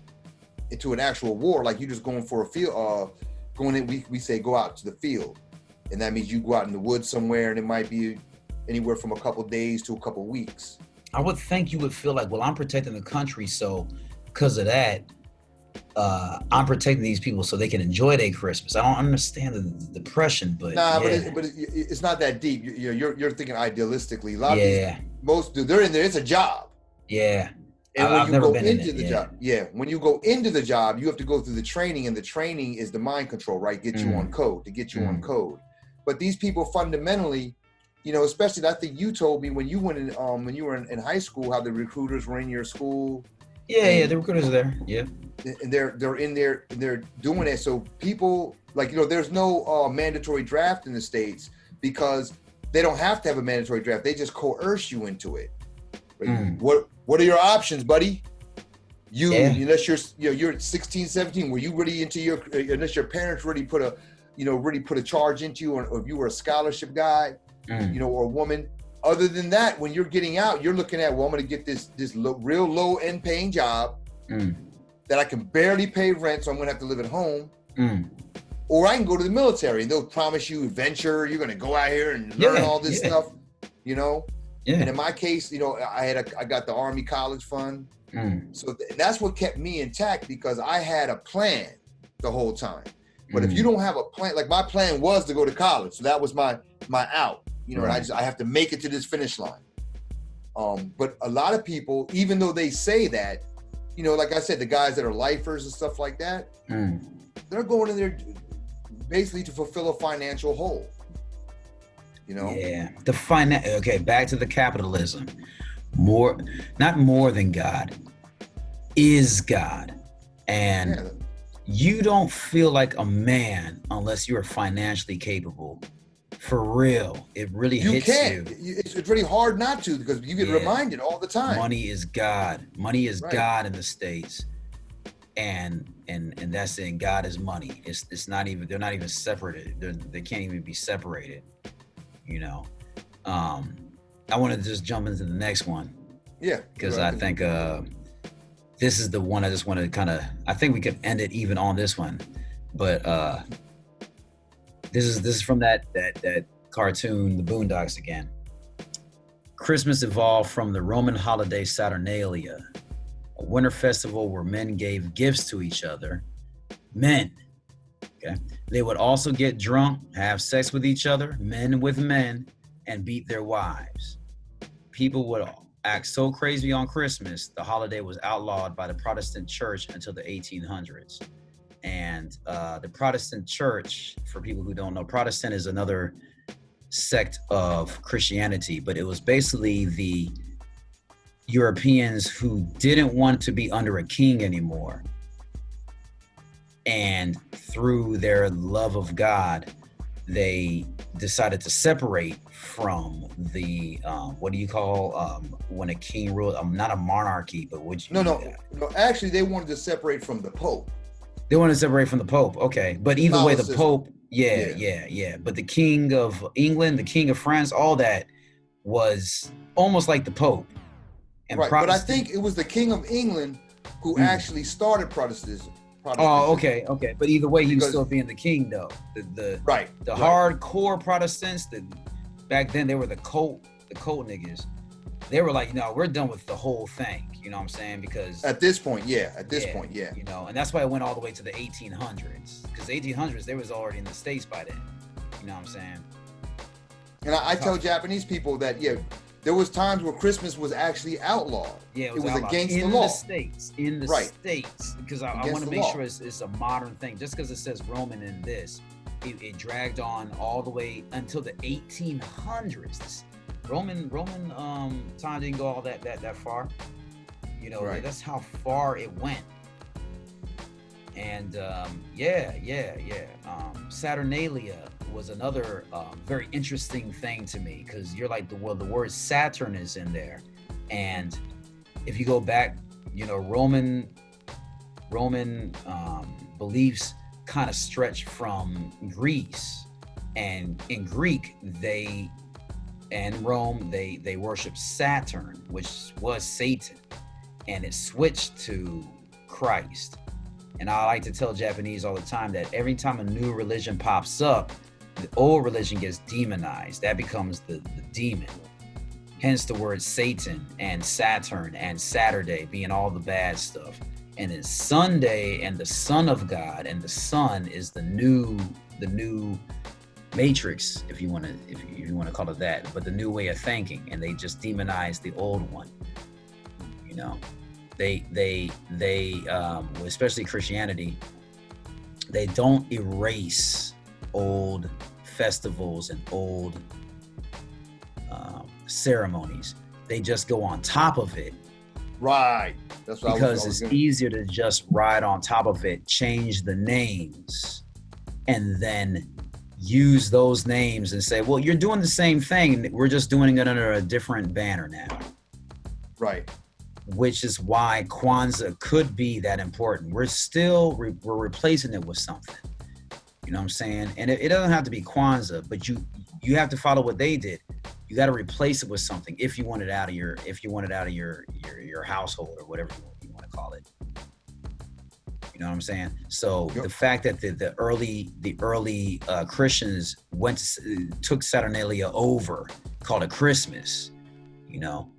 into an actual war, like you just going for a field, we say go out to the field. And that means you go out in the woods somewhere, and it might be anywhere from a couple days to a couple weeks. I would think you would feel like, well, I'm protecting the country, so because of that, I'm protecting these people so they can enjoy their Christmas. I don't understand the depression, but but it's not that deep. You're thinking idealistically. A lot of most do. They're in there. It's a job. Yeah. And when you go into the job, when you go into the job, you have to go through the training, and the training is the mind control, right? Get you on code, to get you on code. But these people fundamentally, you know, especially, I think you told me when you went in, when you were in high school, how the recruiters were in your school. Yeah, the recruiters are there. Yeah. And they're in there, and they're doing it. So people, like, you know, there's no mandatory draft in the States, because they don't have to have a mandatory draft. They just coerce you into it. Right? What are your options, buddy? Unless you're 16, 17, were you really into unless your parents really put a charge into you, or if you were a scholarship guy, you know, or a woman. Other than that, when you're getting out, you're looking at, well, I'm going to get this real low end paying job that I can barely pay rent, so I'm going to have to live at home. Or I can go to the military, and they'll promise you adventure. You're going to go out here and learn all this stuff, you know? Yeah. And in my case, you know, I got the Army College Fund. So that's what kept me intact, because I had a plan the whole time. But if you don't have a plan, like my plan was to go to college. So that was my out, you know, and I have to make it to this finish line. But a lot of people, even though they say that, you know, like I said, the guys that are lifers and stuff like that, they're going in there basically to fulfill a financial hole. You know? Yeah. Okay, back to the capitalism. Not more than God, is God. And you don't feel like a man unless you're financially capable. For real, it really hits you. It's really hard not to, because you get reminded all the time. Money is God. Money is God in the States, and that's it. And God is money. It's not even. They're not even separated. They can't even be separated. You know. I want to just jump into the next one. Yeah. Because I think this is the one I just want to kind of. I think we could end it even on this one, but. This is from that cartoon, The Boondocks again. Christmas evolved from the Roman holiday Saturnalia, a winter festival where men gave gifts to each other. Men. Okay. They would also get drunk, have sex with each other, men with men, and beat their wives. People would act so crazy on Christmas, the holiday was outlawed by the Protestant church until the 1800s. And the Protestant church, for people who don't know, Protestant is another sect of Christianity, but it was basically the Europeans who didn't want to be under a king anymore. And through their love of God, they decided to separate from the, what do you call when a king ruled? Not a monarchy, but would you? No. Actually, they wanted to separate from the Pope. They want to separate from the Pope, okay. But either way, the Pope, yeah. But the King of England, the King of France, all that was almost like the Pope. And right, but I think it was the King of England who actually started Protestantism. Oh, okay. But either way, he was still being the king, though. The hardcore Protestants, back then they were the cult niggas. They were like, no, we're done with the whole thing. You know what I'm saying? Because at this point, yeah. You know, and that's why it went all the way to the 1800s. Because the 1800s, they was already in the States by then. You know what I'm saying? And I tell Japanese people that, there was times where Christmas was actually outlawed. Yeah, it was against the law. In the States. Because I want to make sure it's a modern thing. Just because it says Roman in this, it dragged on all the way until the 1800s. Roman time didn't go all that far. You know, that's how far it went. And Saturnalia was another very interesting thing to me, because you're like, the word Saturn is in there. And if you go back, you know, Roman beliefs kind of stretch from Greece. And in Greek, and Rome, they worship Saturn, which was Satan, and it switched to Christ. And I like to tell Japanese all the time that every time a new religion pops up, the old religion gets demonized. That becomes the demon. Hence the word Satan and Saturn and Saturday being all the bad stuff. And it's Sunday and the Son of God, and the Son is the new matrix, if you want to call it that, but the new way of thinking. And they just demonize the old one. You know, they especially Christianity, they don't erase old festivals and old ceremonies. They just go on top of it. Right. That's what because it's easier to just ride on top of it, change the names, and then use those names and say, well, you're doing the same thing. We're just doing it under a different banner now. Right. Which is why Kwanzaa could be that important. We're replacing it with something. You know what I'm saying? And it doesn't have to be Kwanzaa, but you have to follow what they did. You got to replace it with something if you want it out of your household, or whatever you want to call it. You know what I'm saying? So the fact that the early Christians took Saturnalia over, called it Christmas, you know,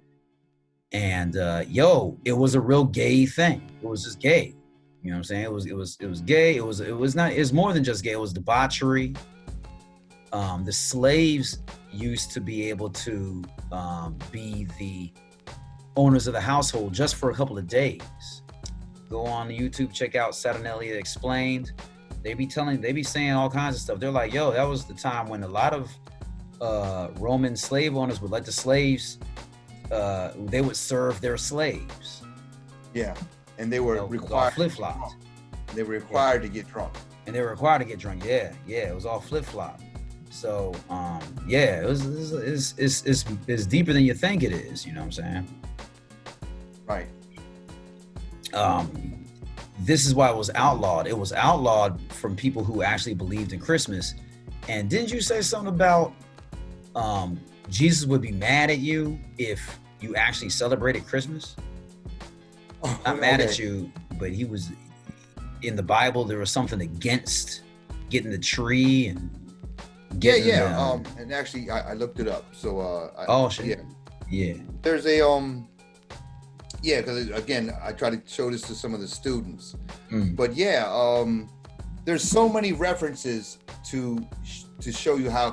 and it was a real gay thing. It was just gay. You know what I'm saying? It was gay. It was more than just gay. It was debauchery. The slaves used to be able to be the owners of the household just for a couple of days. Go on YouTube, check out Saturnalia Explained. They be saying all kinds of stuff. They're like, that was the time when a lot of Roman slave owners would let the slaves, they would serve their slaves. Yeah. and they were required flip-flops. They were required to get drunk. And they were required to get drunk. Yeah, it was all flip-flop. So yeah, it's deeper than you think it is. You know what I'm saying? Right. This is why it was outlawed. It was outlawed from people who actually believed in Christmas. And didn't you say something about Jesus would be mad at you if you actually celebrated Christmas? Not mad at you, but he was in the Bible. There was something against getting the tree and getting and actually I looked it up. So yeah. There's a because again I try to show this to some of the students, but there's so many references to show you how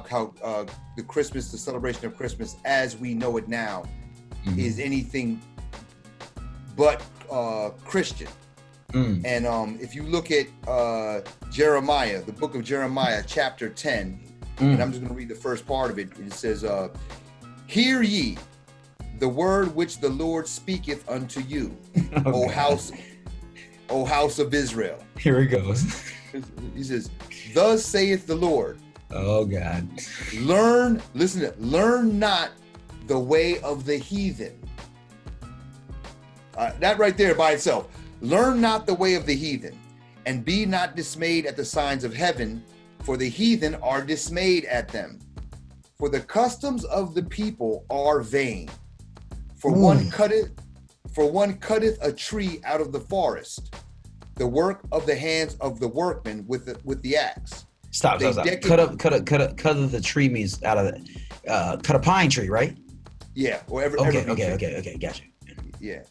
the celebration of Christmas as we know it now is anything but Christian. And if you look at Jeremiah, the book of Jeremiah, chapter 10, and I'm just going to read the first part of it. It says, "Hear ye the word which the Lord speaketh unto you, O house of Israel." Here it goes. He says, "Thus saith the Lord." Oh God. Learn not the way of the heathen. That right there by itself. Learn not the way of the heathen, and be not dismayed at the signs of heaven, for the heathen are dismayed at them. For the customs of the people are vain. For one cutteth a tree out of the forest, the work of the hands of the workman with the axe. Stop. Cut the tree means out of the cut a pine tree, right? Yeah. Or okay, gotcha. Yeah.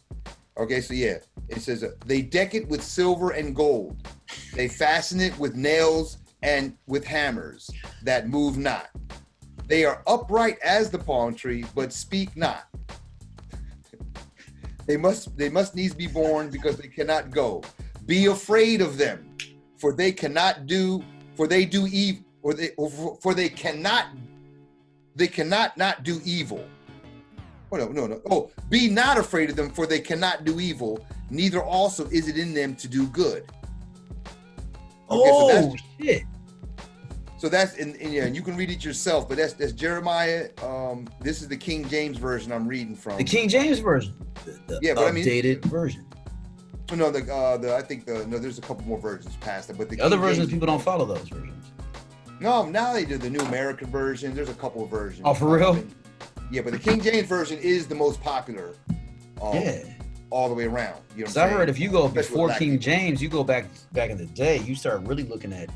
Okay, so yeah, it says they deck it with silver and gold. They fasten it with nails and with hammers that move not. They are upright as the palm tree, but speak not. They must needs be born because they cannot go. Be afraid of them, for they cannot do, for they do evil, for they cannot not do evil. Oh, no. Oh, be not afraid of them, for they cannot do evil. Neither also is it in them to do good. Okay, shit. So that's and you can read it yourself, but that's Jeremiah. This is the King James version I'm reading from. The King James version. The updated version. No, there's a couple more versions past it, but the other versions people don't follow those versions. No, now they do the New American version. There's a couple of versions. Oh, for real? Yeah, but the King James version is the most popular. All the way around. You know what I'm saying? I heard if you go before King James, you go back in the day, you start really looking at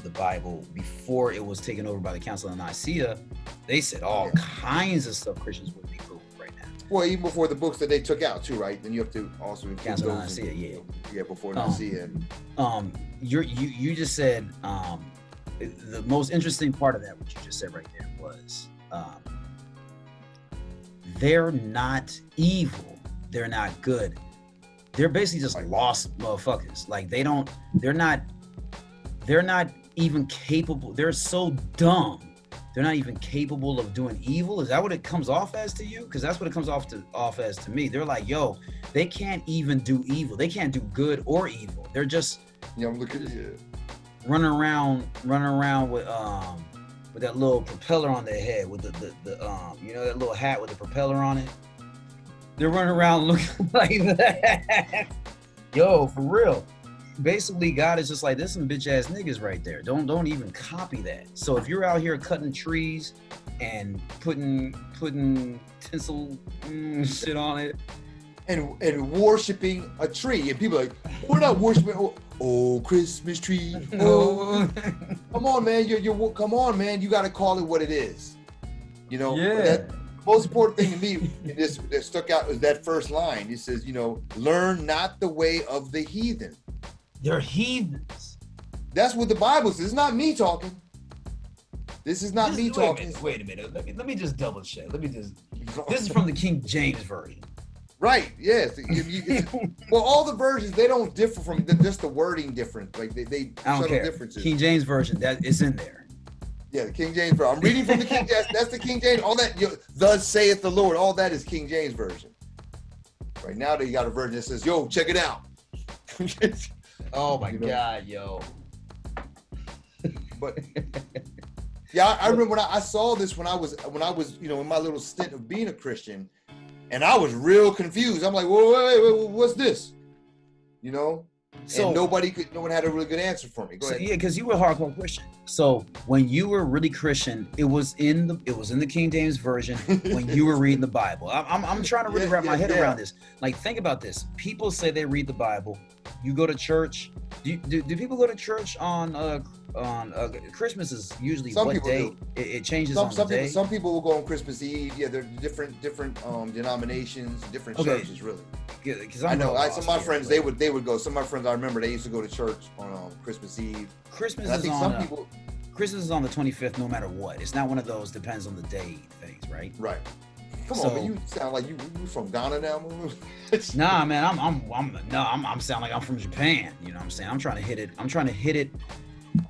the Bible before it was taken over by the Council of Nicaea. They said all kinds of stuff Christians would be cool right now. Well, even before the books that they took out too, right? Then you have to also include Council of Nicaea, yeah, before Nicaea. You just said the most interesting part of that, what you just said right there was they're not evil. They're not good. They're basically just lost motherfuckers. Like they're not even capable. They're so dumb. They're not even capable of doing evil. Is that what it comes off as to you? Because that's what it comes off as to me. They're like, yo, they can't even do evil. They can't do good or evil. They're just I'm looking at it. Running around with that little propeller on their head with the that little hat with the propeller on it. They're running around looking like that. Yo, for real. Basically, God is just like, there's some bitch ass niggas right there. Don't even copy that. So if you're out here cutting trees and putting tinsel shit on it and worshiping a tree, and people are like, we're not worshiping. Oh, Christmas tree. Oh, come on, man. Come on, man. You got to call it what it is. You know. Yeah. Most important thing to me that stuck out was that first line. He says, learn not the way of the heathen. They're heathens. That's what the Bible says. It's not me talking. This is not me talking. Wait a minute. Let me just double check. This is from the King James version. Right. Yes. Well, all the versions, they don't differ from just the wording different. Like they I don't care. Differences. King James version, that is in there. Yeah, the King James version. I'm reading from the King James. That's the King James. All that, thus saith the Lord. All that is King James version. Right now, they got a version that says, "Yo, check it out. Oh my You know? God, yo. But yeah, I remember when I saw this when I was in my little stint of being a Christian, and I was real confused. I'm like, whoa, wait, what's this? You know? So and no one had a really good answer for me. Go ahead. Yeah, because you were a hardcore Christian. So when you were really Christian, it was in the King James version when you were reading the Bible. I'm trying to really wrap my head around this. Like, think about this. People say they read the Bible. You go to church. Do people go to church on Christmas? Is usually Some what day? do. It changes some on the day. Some people will go on Christmas Eve. Yeah, they're different denominations, different churches, really. Yeah, I know. Some of my friends they would go. Some of my friends I remember they used to go to church on Christmas Eve. Christmas is on the 25th, no matter what. It's not one of those depends on the day things, right? Right. Come on, man, you sound like you from Ghana now. Nah, man, I'm sound like I'm from Japan. You know what I'm saying? I'm trying to hit it.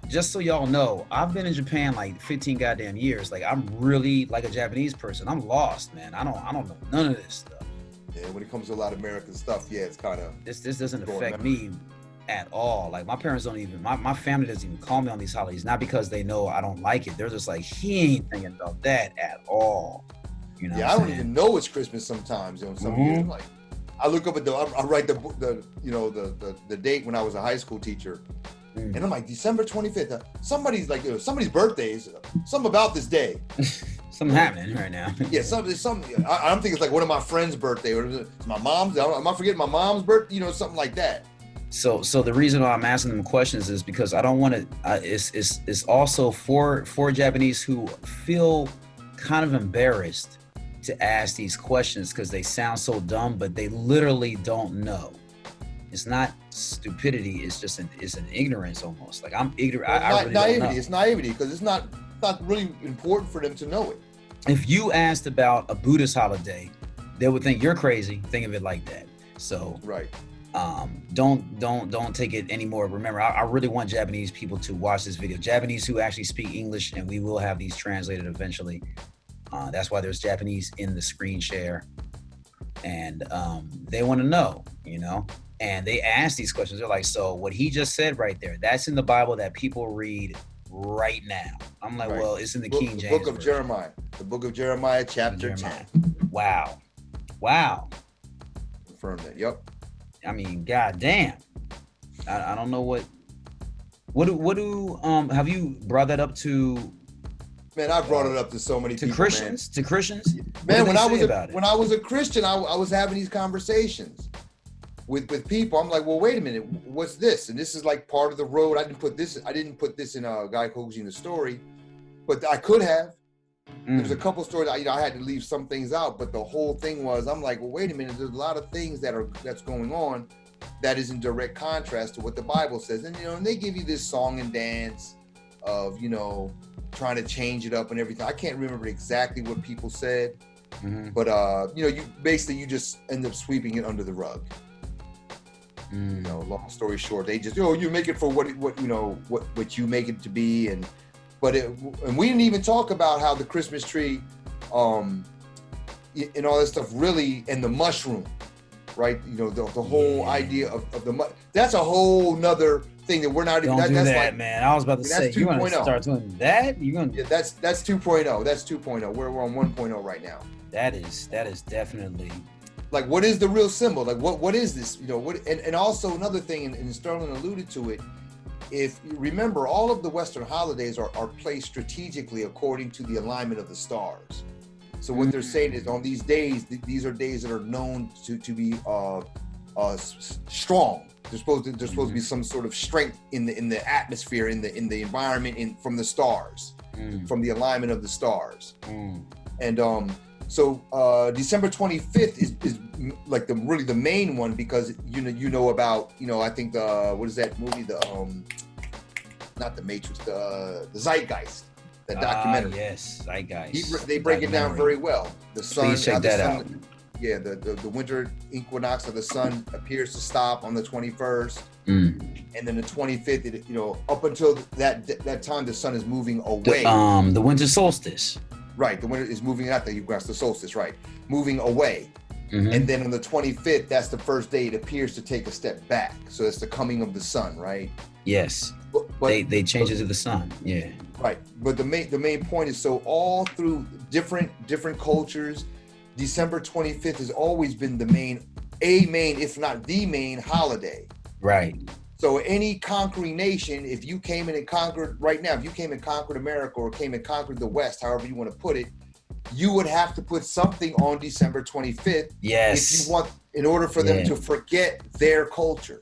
Just so y'all know, I've been in Japan like 15 goddamn years. Like, I'm really like a Japanese person. I'm lost, man. I don't know none of this stuff. Yeah, when it comes to a lot of American stuff, yeah, it's kind of this doesn't affect me at all. Like, my parents don't even my family doesn't even call me on these holidays, not because they know I don't like it. They're just like, he ain't thinking about that at all. You know? Yeah, I don't even know it's Christmas sometimes. You know, some years, like I look up at I write the date when I was a high school teacher, and I'm like December 25th. Somebody's like somebody's birthday is something about this day. Something happening right now. Yeah, something. I'm thinking it's like one of my friends' birthday, or it's my mom's. Am I forgetting my mom's birthday? You know, something like that. So the reason why I'm asking them questions is because I don't want to. It's also for Japanese who feel kind of embarrassed to ask these questions because they sound so dumb, but they literally don't know. It's not stupidity. It's just an ignorance almost. Like, I'm ignorant. I really naivity. don't know. It's naivety because it's not really important for them to know it. If you asked about a Buddhist holiday, they would think you're crazy. Think of it like that. So right. Don't take it anymore. Remember, I really want Japanese people to watch this video. Japanese who actually speak English, and we will have these translated eventually. That's why there's Japanese in the screen share, and they want to know, you know, and they ask these questions. They're like, so what he just said right there, that's in the Bible that people read right now. I'm like, well, it's in the King James. The book of Jeremiah. The book of Jeremiah, chapter 10. Wow. Confirm that. Yep. I mean, goddamn. I don't know what do have you brought that up to? Man, I brought it up to so many people. Christians? Man. To Christians? Man, when I was a Christian, I was having these conversations with people. I'm like, well, wait a minute, what's this? And this is like part of the road. I didn't put this in a guy coaching the story, but I could have. There's a couple stories I had to leave some things out, but the whole thing was, I'm like, well, wait a minute, there's a lot of things that's going on that is in direct contrast to what the Bible says. And and they give you this song and dance of trying to change it up and everything. I can't remember exactly what people said, but you just end up sweeping it under the rug. Long story short, they just you make it for what you make it to be, and we didn't even talk about how the Christmas tree and all that stuff really, and the mushroom, right? The whole idea of the that's a whole nother thing that we're not even. Don't do that, man. I was about to say, you want to start doing that? You're gonna. Yeah, that's 2.0. That's 2.0. We're on 1.0 right now. That is definitely. Like, what is the real symbol? Like, what is this? And also another thing, and Sterlyn alluded to it. If you remember, all of the Western holidays are placed strategically according to the alignment of the stars. So what they're saying is, on these days, these are days that are known to be strong. There's supposed to be some sort of strength in the atmosphere, in the environment, from the stars, from the alignment of the stars. And so December 25th is like the main one, because about I think what is that movie, not the Matrix, the Zeitgeist, that documentary. Yes, Zeitgeist. They break it down very well. The sun. Please check that out. Yeah, the winter equinox of the sun appears to stop on the 21st, and then the 25th. Up until that time, the sun is moving away. The winter solstice. Right, the winter is moving out. The solstice, right, moving away, And then on the 25th, that's the first day it appears to take a step back. So it's the coming of the sun, right? Yes. But they change it to the sun. Yeah. Right. But the main point is, so all through different cultures, December 25th has always been the main, if not the main holiday. Right. So any conquering nation, if you came in and conquered right now, if you came and conquered America or came and conquered the West, however you want to put it, you would have to put something on December 25th. Yes. If you want, in order for them to forget their culture.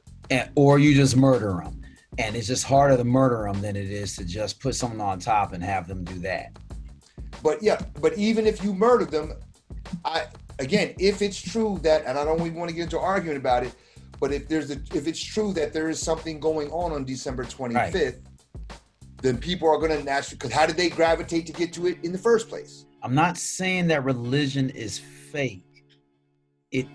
Or you just murder them. And it's just harder to murder them than it is to just put someone on top and have them do that. But even if you murder them, if it's true that, and I don't even want to get into arguing about it, but if it's true that there is something going on December 25th, right, then people are going to naturally, because how did they gravitate to get to it in the first place? I'm not saying that religion is fake. It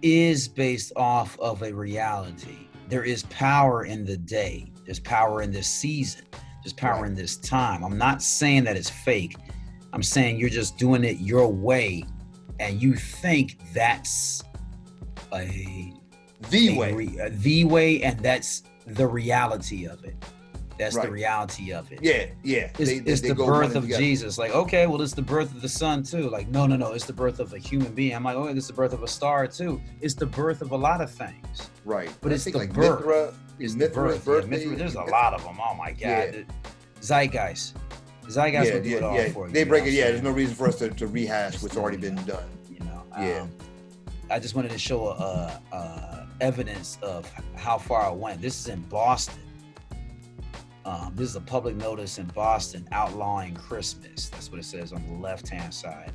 is based off of a reality. There is power in the day. There's power in this season. There's power in this time. I'm not saying that it's fake. I'm saying you're just doing it your way, and you think that's the way, and that's the reality of it. That's the reality of it. Yeah. It's the birth of Jesus. Like, okay, well, it's the birth of the sun too. Like, no, it's the birth of a human being. I'm like, oh, it's the birth of a star too. It's the birth of a lot of things. Right. But it's the birth. It's the birth. Yeah, there's a lot of them. Oh my God. Yeah. Zeitgeist. Zeitgeist will do it all for you. They break it. Yeah, there's no reason for us to rehash what's already been done. I just wanted to show evidence of how far it went. This is in Boston. This is a public notice in Boston outlawing Christmas. That's what it says on the left-hand side.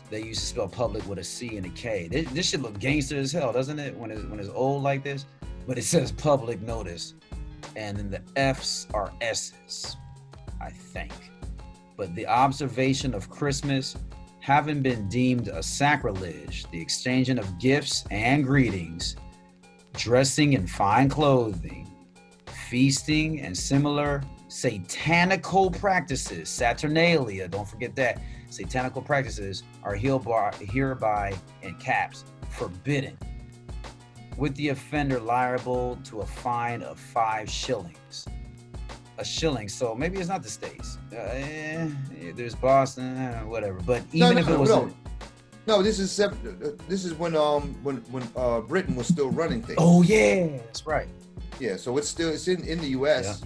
They used to spell public with a C and a K. This should look gangster as hell, doesn't it? When it's old like this, but it says public notice, and then the F's are S's, I think. But the observation of Christmas having been deemed a sacrilege, the exchanging of gifts and greetings, dressing in fine clothing, feasting, and similar satanical practices, Saturnalia, don't forget that, satanical practices are hereby, in caps, forbidden, with the offender liable to a fine of 5 shillings. A shilling, so maybe it's not the States. There's Boston, whatever. But even if it was this is when Britain was still running things. Oh yeah, that's right. Yeah, so it's in the U.S.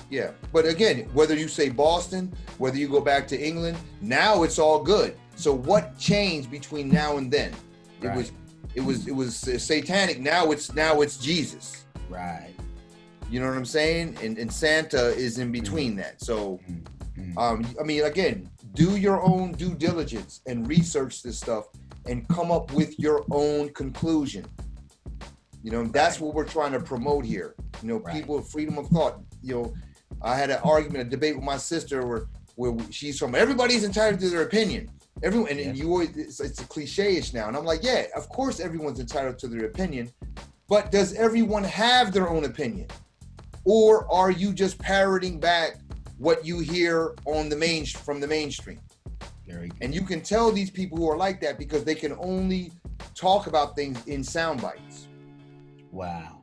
Yeah. But again, whether you say Boston, whether you go back to England, now it's all good. So what changed between now and then? Right. It was satanic. Now it's Jesus. Right. You know what I'm saying? And Santa is in between that. So, I mean, again, do your own due diligence and research this stuff and come up with your own conclusion. You know, that's what we're trying to promote here. You know, people, freedom of thought. You know, I had a debate with my sister where she's from, everybody's entitled to their opinion. Everyone, and you always, it's a cliche-ish now. And I'm like, yeah, of course everyone's entitled to their opinion, but does everyone have their own opinion? Or are you just parroting back what you hear on from the mainstream? Very good. And you can tell these people who are like that because they can only talk about things in sound bites. Wow.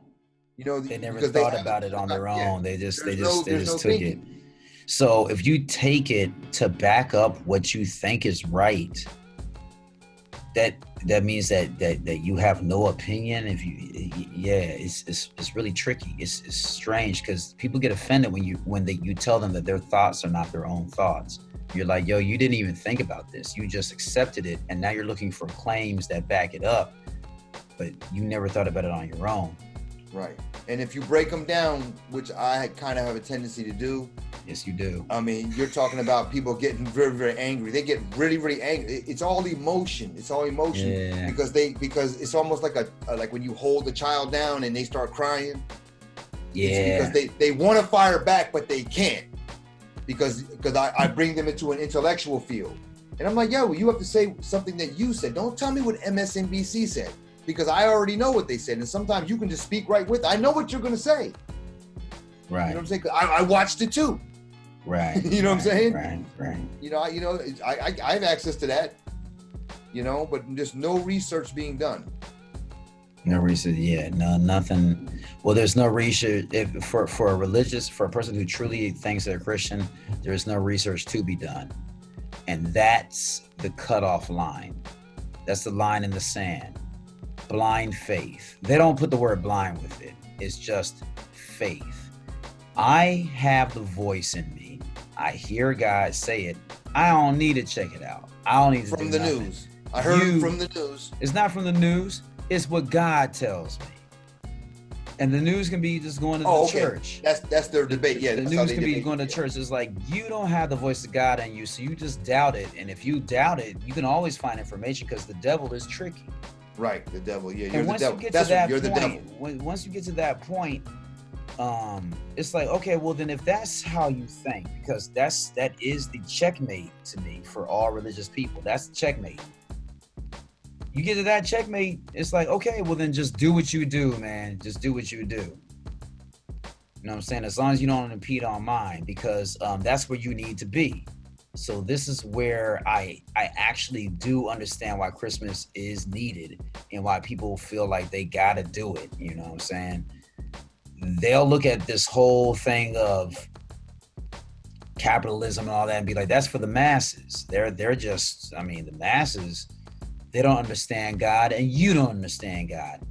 You know, they never thought about it on their own. Yeah. They just took it. So if you take it to back up what you think is right, that means that you have no opinion. If it's really tricky. It's strange because people get offended when you tell them that their thoughts are not their own thoughts. You're like, yo, you didn't even think about this. You just accepted it, and now you're looking for claims that back it up, but you never thought about it on your own. Right. And if you break them down, which I kind of have a tendency to do. Yes, you do. I mean, you're talking about people getting very, very angry. They get really, really angry. It's all emotion. Yeah. because it's almost like like when you hold the child down and they start crying. Yeah. It's because they want to fire back, but they can't because I bring them into an intellectual field. And I'm like, yo, you have to say something that you said. Don't tell me what MSNBC said, because I already know what they said. And sometimes you can just speak right with. I know what you're going to say. Right. You know what I'm saying? I watched it too. Right. You know what I'm saying? Right. You know, I have access to that. but just no research being done. No research, nothing. Well, there's no research for a person who truly thinks they're Christian. There is no research to be done, and that's the cutoff line. That's the line in the sand. Blind faith. They don't put the word blind with it. It's just faith. I have the voice in me. I hear God say it. I don't need to check it out. I don't need to from do the nothing. News. I heard it from the news. It's not from the news. It's what God tells me. And the news can be just going to the church. That's their debate. Yeah, the news can be going to church. It's like you don't have the voice of God in you, so you just doubt it. And if you doubt it, you can always find information because the devil is tricky. Right, the devil. Yeah, you're the devil. Once you get to that point, it's like, okay, well then if that's how you think, because that is the checkmate to me for all religious people. That's the checkmate. You get to that checkmate, it's like, okay, well then just do what you do, man. Just do what you do. You know what I'm saying? As long as you don't impede on mine, because that's where you need to be. So this is where I actually do understand why Christmas is needed and why people feel like they gotta do it. You know what I'm saying? They'll look at this whole thing of capitalism and all that and be like, that's for the masses. They're just, the masses, they don't understand God and you don't understand God.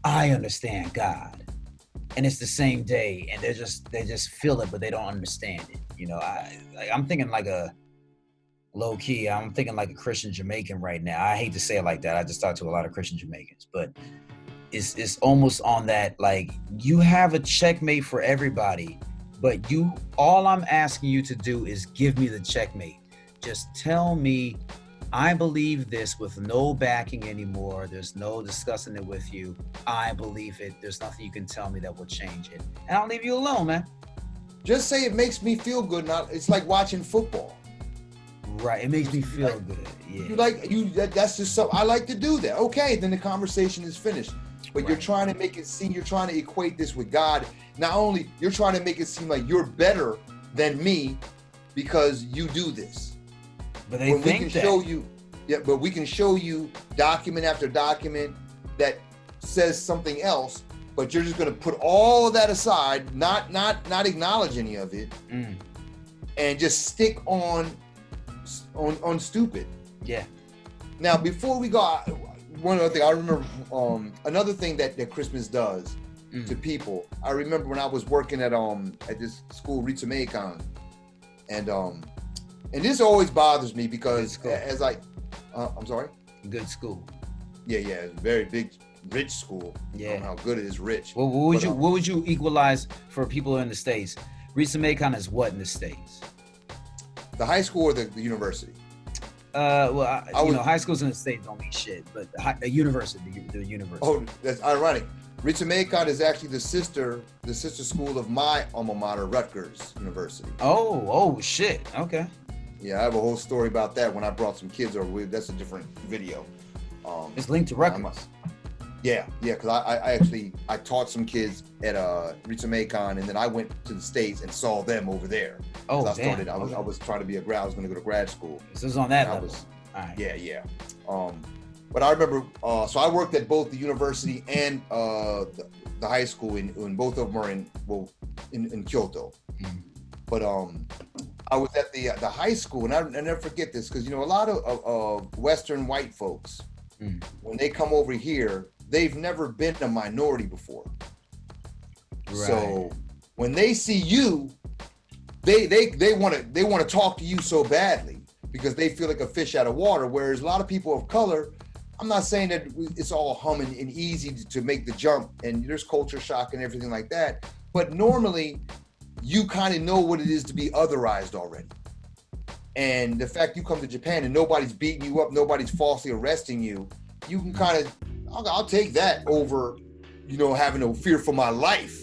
I understand God. And it's the same day and they just feel it, but they don't understand it. I'm thinking like a low key, I'm thinking like a Christian Jamaican right now. I hate to say it like that. I just talked to a lot of Christian Jamaicans, but it's almost on that, like, you have a checkmate for everybody, but all I'm asking you to do is give me the checkmate. Just tell me I believe this with no backing anymore. There's no discussing it with you. I believe it. There's nothing you can tell me that will change it. And I'll leave you alone, man. Just say it makes me feel good. It's like watching football. Right. It makes me feel good. Yeah. That's just something I like to do that. Okay, then the conversation is finished. But You're trying to make it seem, you're trying to equate this with God. Not only, you're trying to make it seem like you're better than me because you do this. But they think we can show you document after document that says something else, but you're just going to put all of that aside, not acknowledge any of it, and just stick on stupid. Yeah. Now, before we go, one other thing I remember, another thing that Christmas does to people. I remember when I was working at this school, Rita Maycon, and this always bothers me because I'm sorry? Good school. Yeah, it's a very big, rich school. Yeah. I don't know how good it is rich. Well, what would you equalize for people in the States? Rita Maycon is what in the States? The high school or the university? High schools in the States don't mean shit, but the university. Oh, that's ironic. Rita Maycon is actually the sister school of my alma mater, Rutgers University. Oh, shit. Okay. Yeah, I have a whole story about that when I brought some kids over. That's a different video. It's linked to Rutgers. Yeah, because I taught some kids at Rita Maycon, and then I went to the States and saw them over there. Oh, damn. I was trying to be I was going to go to grad school. This is on that level. All right. Yeah. But I remember, so I worked at both the university and the high school, in both of them are in Kyoto. Mm-hmm. But I was at the high school, and I never forget this, because a lot of Western white folks, when they come over here, they've never been a minority before. Right. So when they see you, they want to talk to you so badly because they feel like a fish out of water. Whereas a lot of people of color, I'm not saying that it's all humming and easy to make the jump, and there's culture shock and everything like that. But normally, you kind of know what it is to be otherized already. And the fact you come to Japan and nobody's beating you up, nobody's falsely arresting you, you can kind of, I'll take that over, having no fear for my life.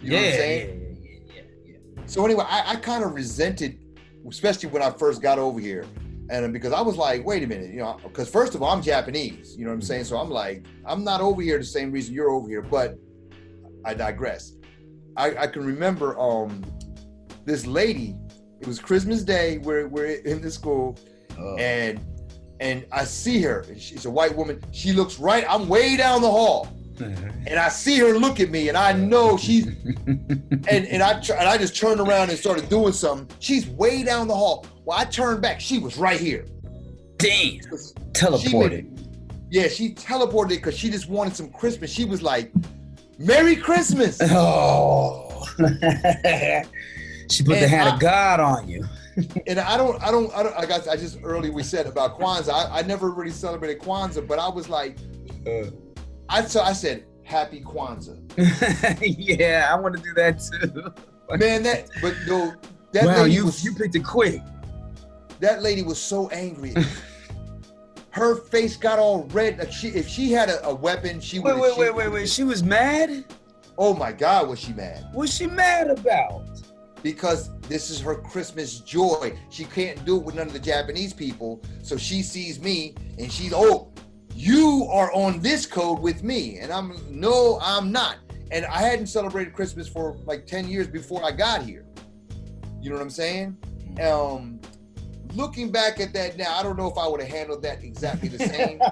You know what I'm saying? Yeah. So anyway, I kind of resented, especially when I first got over here. And because I was like, wait a minute, because first of all, I'm Japanese, you know what I'm saying? So I'm like, I'm not over here the same reason you're over here, but I digress. I can remember this lady, it was Christmas Day, we're in the school, and and I see her. She's a white woman. She looks right. I'm way down the hall, and I see her look at me, and I know she's. and I just turned around and started doing something. She's way down the hall. Well, I turned back. She was right here. Damn. Teleported. She teleported because she just wanted some Christmas. She was like, "Merry Christmas." Oh. She put the hand of God on you. And I just earlier we said about Kwanzaa. I never really celebrated Kwanzaa, but I was like, I said, "Happy Kwanzaa." Yeah, I want to do that too. Man, that wow, lady you picked it quick. That lady was so angry. Her face got all red. Like if she had a weapon, she would. Wait. She was mad? Oh my God, was she mad? What's she mad about? Because this is her Christmas joy. She can't do it with none of the Japanese people. So she sees me and she's, "Oh, you are on this code with me." And no, I'm not. And I hadn't celebrated Christmas for like 10 years before I got here. You know what I'm saying? Looking back at that now, I don't know if I would have handled that exactly the same.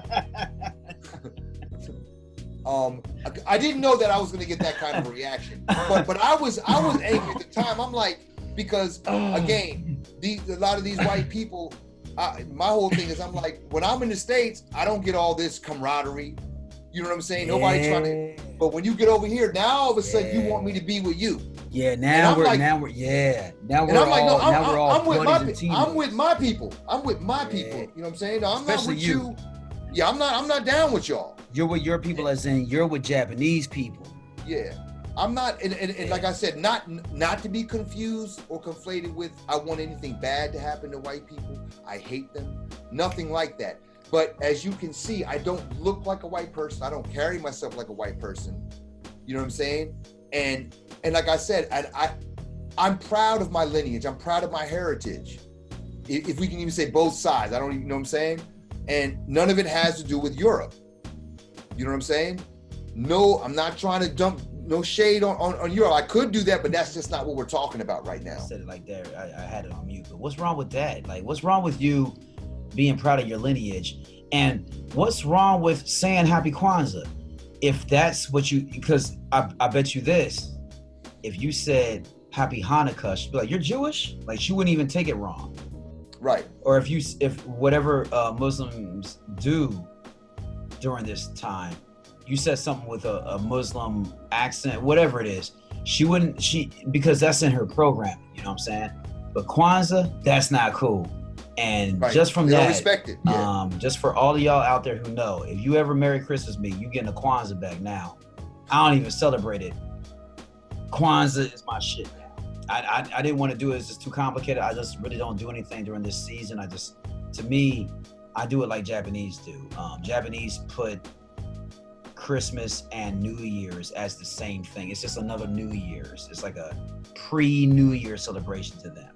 I didn't know that I was going to get that kind of a reaction, but I was angry at the time. I'm like, because again, a lot of these white people, my whole thing is I'm like, when I'm in the States, I don't get all this camaraderie. You know what I'm saying? Nobody trying to. But when you get over here, now all of a sudden you want me to be with you. Yeah, now we're all I'm with my people. I'm with my people. You know what I'm saying? I'm Especially not with you. Yeah, I'm not down with y'all. You're with your people, as in you're with Japanese people. Yeah, I'm not, and like I said, not to be confused or conflated with I want anything bad to happen to white people. I hate them. Nothing like that. But as you can see, I don't look like a white person. I don't carry myself like a white person. You know what I'm saying? And like I said, I'm proud of my lineage. I'm proud of my heritage. If we can even say both sides, I don't even know what I'm saying. And none of it has to do with Europe. You know what I'm saying? No, I'm not trying to dump no shade on Europe. I could do that, but that's just not what we're talking about right now. I said it like that. I had it on mute. But what's wrong with that? Like, what's wrong with you being proud of your lineage? And what's wrong with saying Happy Kwanzaa? If that's what you, because I bet you this, if you said Happy Hanukkah, she'd be like, "You're Jewish?" Like, she wouldn't even take it wrong. Right. Or if whatever Muslims do during this time, you said something with a Muslim accent, whatever it is, because that's in her programming, you know what I'm saying? But Kwanzaa, that's not cool. And right. Just from they that, don't respect it. Yeah. Just for all of y'all out there who know, if you ever Merry Christmas me, you getting a Kwanzaa bag now. I don't even celebrate it. Kwanzaa is my shit now. I didn't want to do it. It's just too complicated. I just really don't do anything during this season. To me, I do it like Japanese do. Japanese put Christmas and New Year's as the same thing. It's just another New Year's. It's like a pre-New Year celebration to them.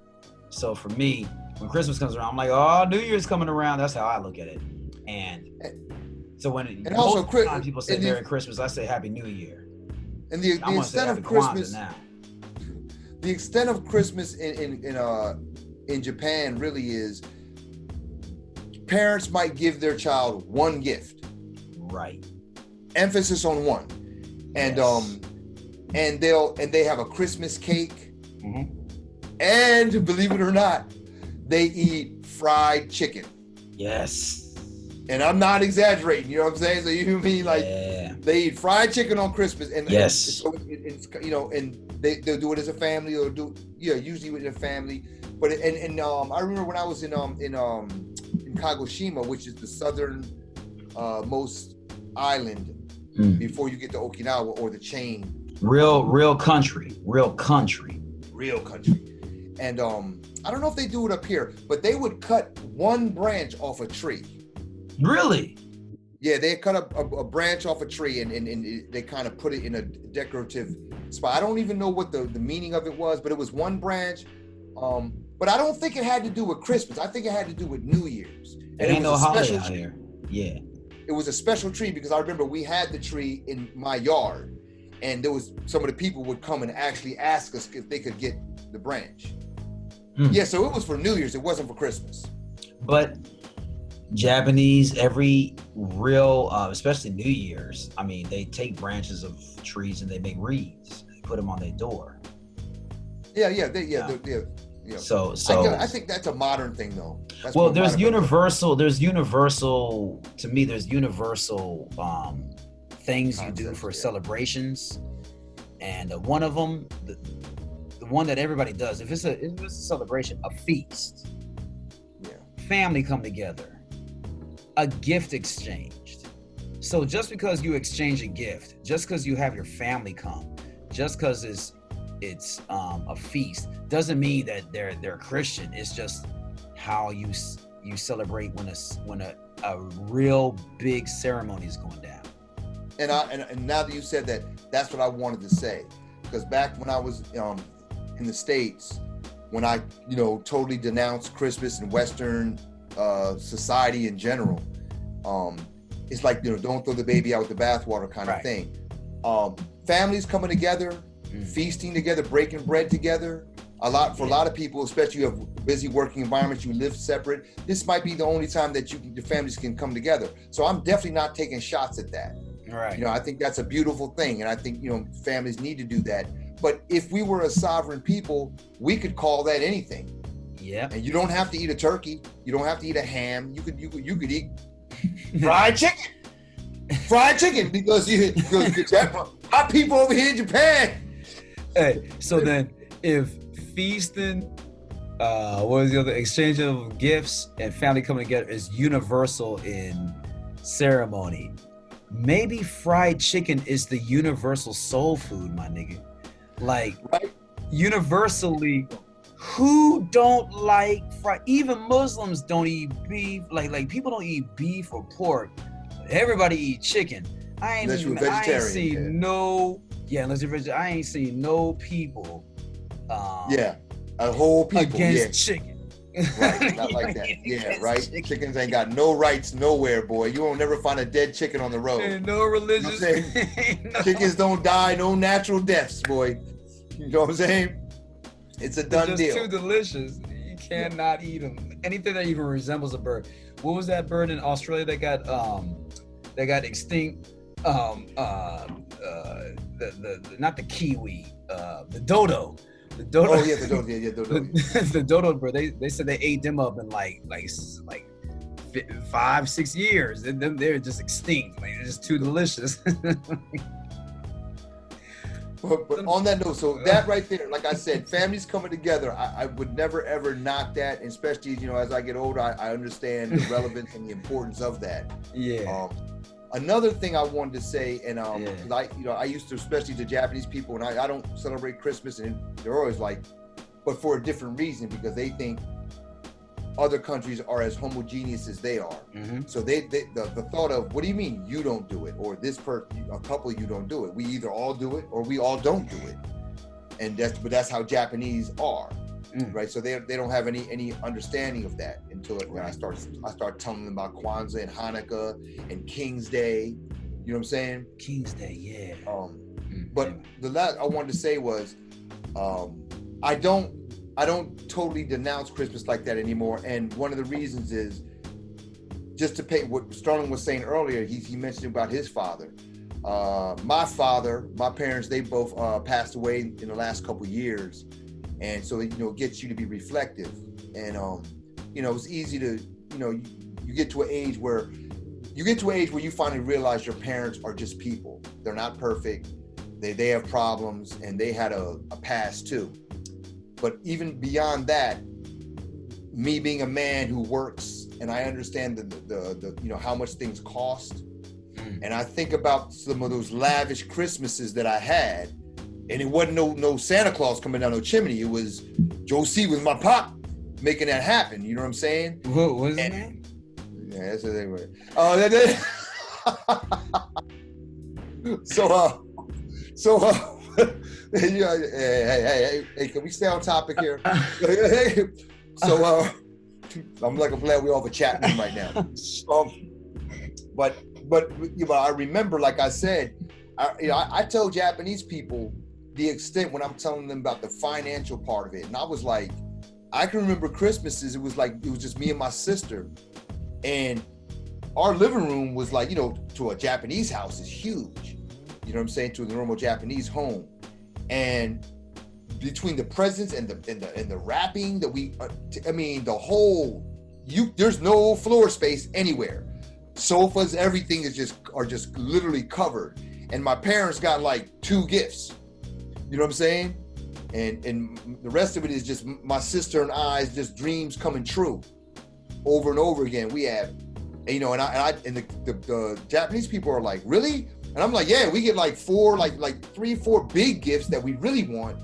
So for me, when Christmas comes around, I'm like, "Oh, New Year's coming around." That's how I look at it. And so when most time people say Merry Christmas, I say Happy New Year. And the extent of Christmas now. The extent of Christmas in Japan really is parents might give their child one gift. Right. Emphasis on one. And yes. And they have a Christmas cake. Mm-hmm. And believe it or not, they eat fried chicken. Yes. And I'm not exaggerating, you know what I'm saying? So you mean like they eat fried chicken on Christmas, and yes, it's you know, and they'll do it as a family, or usually with their family. But I remember when I was in Kagoshima, which is the southern most island before you get to Okinawa or the chain. Real country. And I don't know if they do it up here, but they would cut one branch off a tree. Really? Yeah, they cut a branch off a tree and they kind of put it in a decorative spot. I don't even know what the meaning of it was, but it was one branch. But I don't think it had to do with Christmas. I think it had to do with New Year's. And it was a special tree. Here. Yeah. It was a special tree because I remember we had the tree in my yard, and there was some of the people would come and actually ask us if they could get the branch. Yeah, so it was for New Year's. It wasn't for Christmas. But Japanese, every real, especially New Year's, I mean, they take branches of trees and they make wreaths. They put them on their door. Yeah. So I think that's a modern thing, though. That's well, there's universal. There's universal. To me, there's universal things you do for celebrations, and one of them, the one that everybody does, if it's a celebration, a feast, family come together, a gift exchanged. So just because you exchange a gift, just because you have your family come, just because it's a feast, doesn't mean that they're Christian. It's just how you celebrate when a real big ceremony is going down. And now that you said that, that's what I wanted to say. Because back when I was in the States, when I totally denounced Christmas and Western society in general, it's like don't throw the baby out with the bathwater kind of thing. Families coming together, feasting together, breaking bread together. A lot of people, especially you have busy working environments, you live separate. This might be the only time that your families can come together. So I'm definitely not taking shots at that. Right. I think that's a beautiful thing, and I think families need to do that. But if we were a sovereign people, we could call that anything. Yeah. And you don't have to eat a turkey. You don't have to eat a ham. You could eat fried chicken. Fried chicken because hot people over here in Japan. Hey, so then if feasting, what is the other, exchange of gifts and family coming together is universal in ceremony, maybe fried chicken is the universal soul food, my nigga. Like, universally, who don't like fried? Even Muslims don't eat beef. Like people don't eat beef or pork. Everybody eat chicken. Unless you're vegetarian. I ain't seen unless you're vegetarian. I ain't seen no people. A whole people against chicken. Right, not like that. Yeah, right. Chickens ain't got no rights nowhere, boy. You won't never find a dead chicken on the road. Ain't no religious. Chickens don't die, no natural deaths, boy. You know what I'm saying? It's a done deal. Too delicious. You cannot eat them. Anything that even resembles a bird. What was that bird in Australia that got extinct? The not the kiwi, the dodo. The dodo. Oh yeah, the dodo. Yeah, dodo. The dodo bird. They said they ate them up in like 5-6 years. They're just extinct. Like, they're just too delicious. But on that note, so that right there, like I said, families coming together, I would never ever knock that, and especially as I get older, I understand the relevance and the importance of that. Yeah. Another thing I wanted to say, and I used to, especially to Japanese people, and I don't celebrate Christmas, and they're always like, but for a different reason, because they think other countries are as homogeneous as they are. Mm-hmm. So the thought of, what do you mean you don't do it, or a couple of you don't do it? We either all do it or we all don't do it, and that's how Japanese are. Right, so they don't have any understanding of that until I start telling them about Kwanzaa and Hanukkah and King's Day. You know what I'm saying? King's Day, yeah. But the last I wanted to say was, I don't totally denounce Christmas like that anymore. And one of the reasons is just to pay what Sterlyn was saying earlier. He mentioned about his father. My parents, they both passed away in the last couple of years. And so, it gets you to be reflective. And, it's easy to, you get to an age where you finally realize your parents are just people. They're not perfect. They have problems, and they had a past too. But even beyond that, me being a man who works, and I understand the how much things cost. And I think about some of those lavish Christmases that I had. And it wasn't no Santa Claus coming down no chimney. It was Joe C with my pop making that happen. You know what I'm saying? What was his name? Yeah, that's what they were. Hey, can we stay on topic here? So I'm glad we all have a chat room right now. But I remember, like I said, I tell Japanese people the extent when I'm telling them about the financial part of it. And I was like, I can remember Christmases, it was just me and my sister. And our living room was like, to a Japanese house is huge. You know what I'm saying? To a normal Japanese home. And between the presents and the wrapping that the whole, there's no floor space anywhere. Sofas, everything are just literally covered. And my parents got like 2 gifts. You know what I'm saying? And the rest of it is just my sister and I's just dreams coming true over and over again. We have, and the Japanese people are like, really? And I'm like, yeah, we get like 3, 4 big gifts that we really want.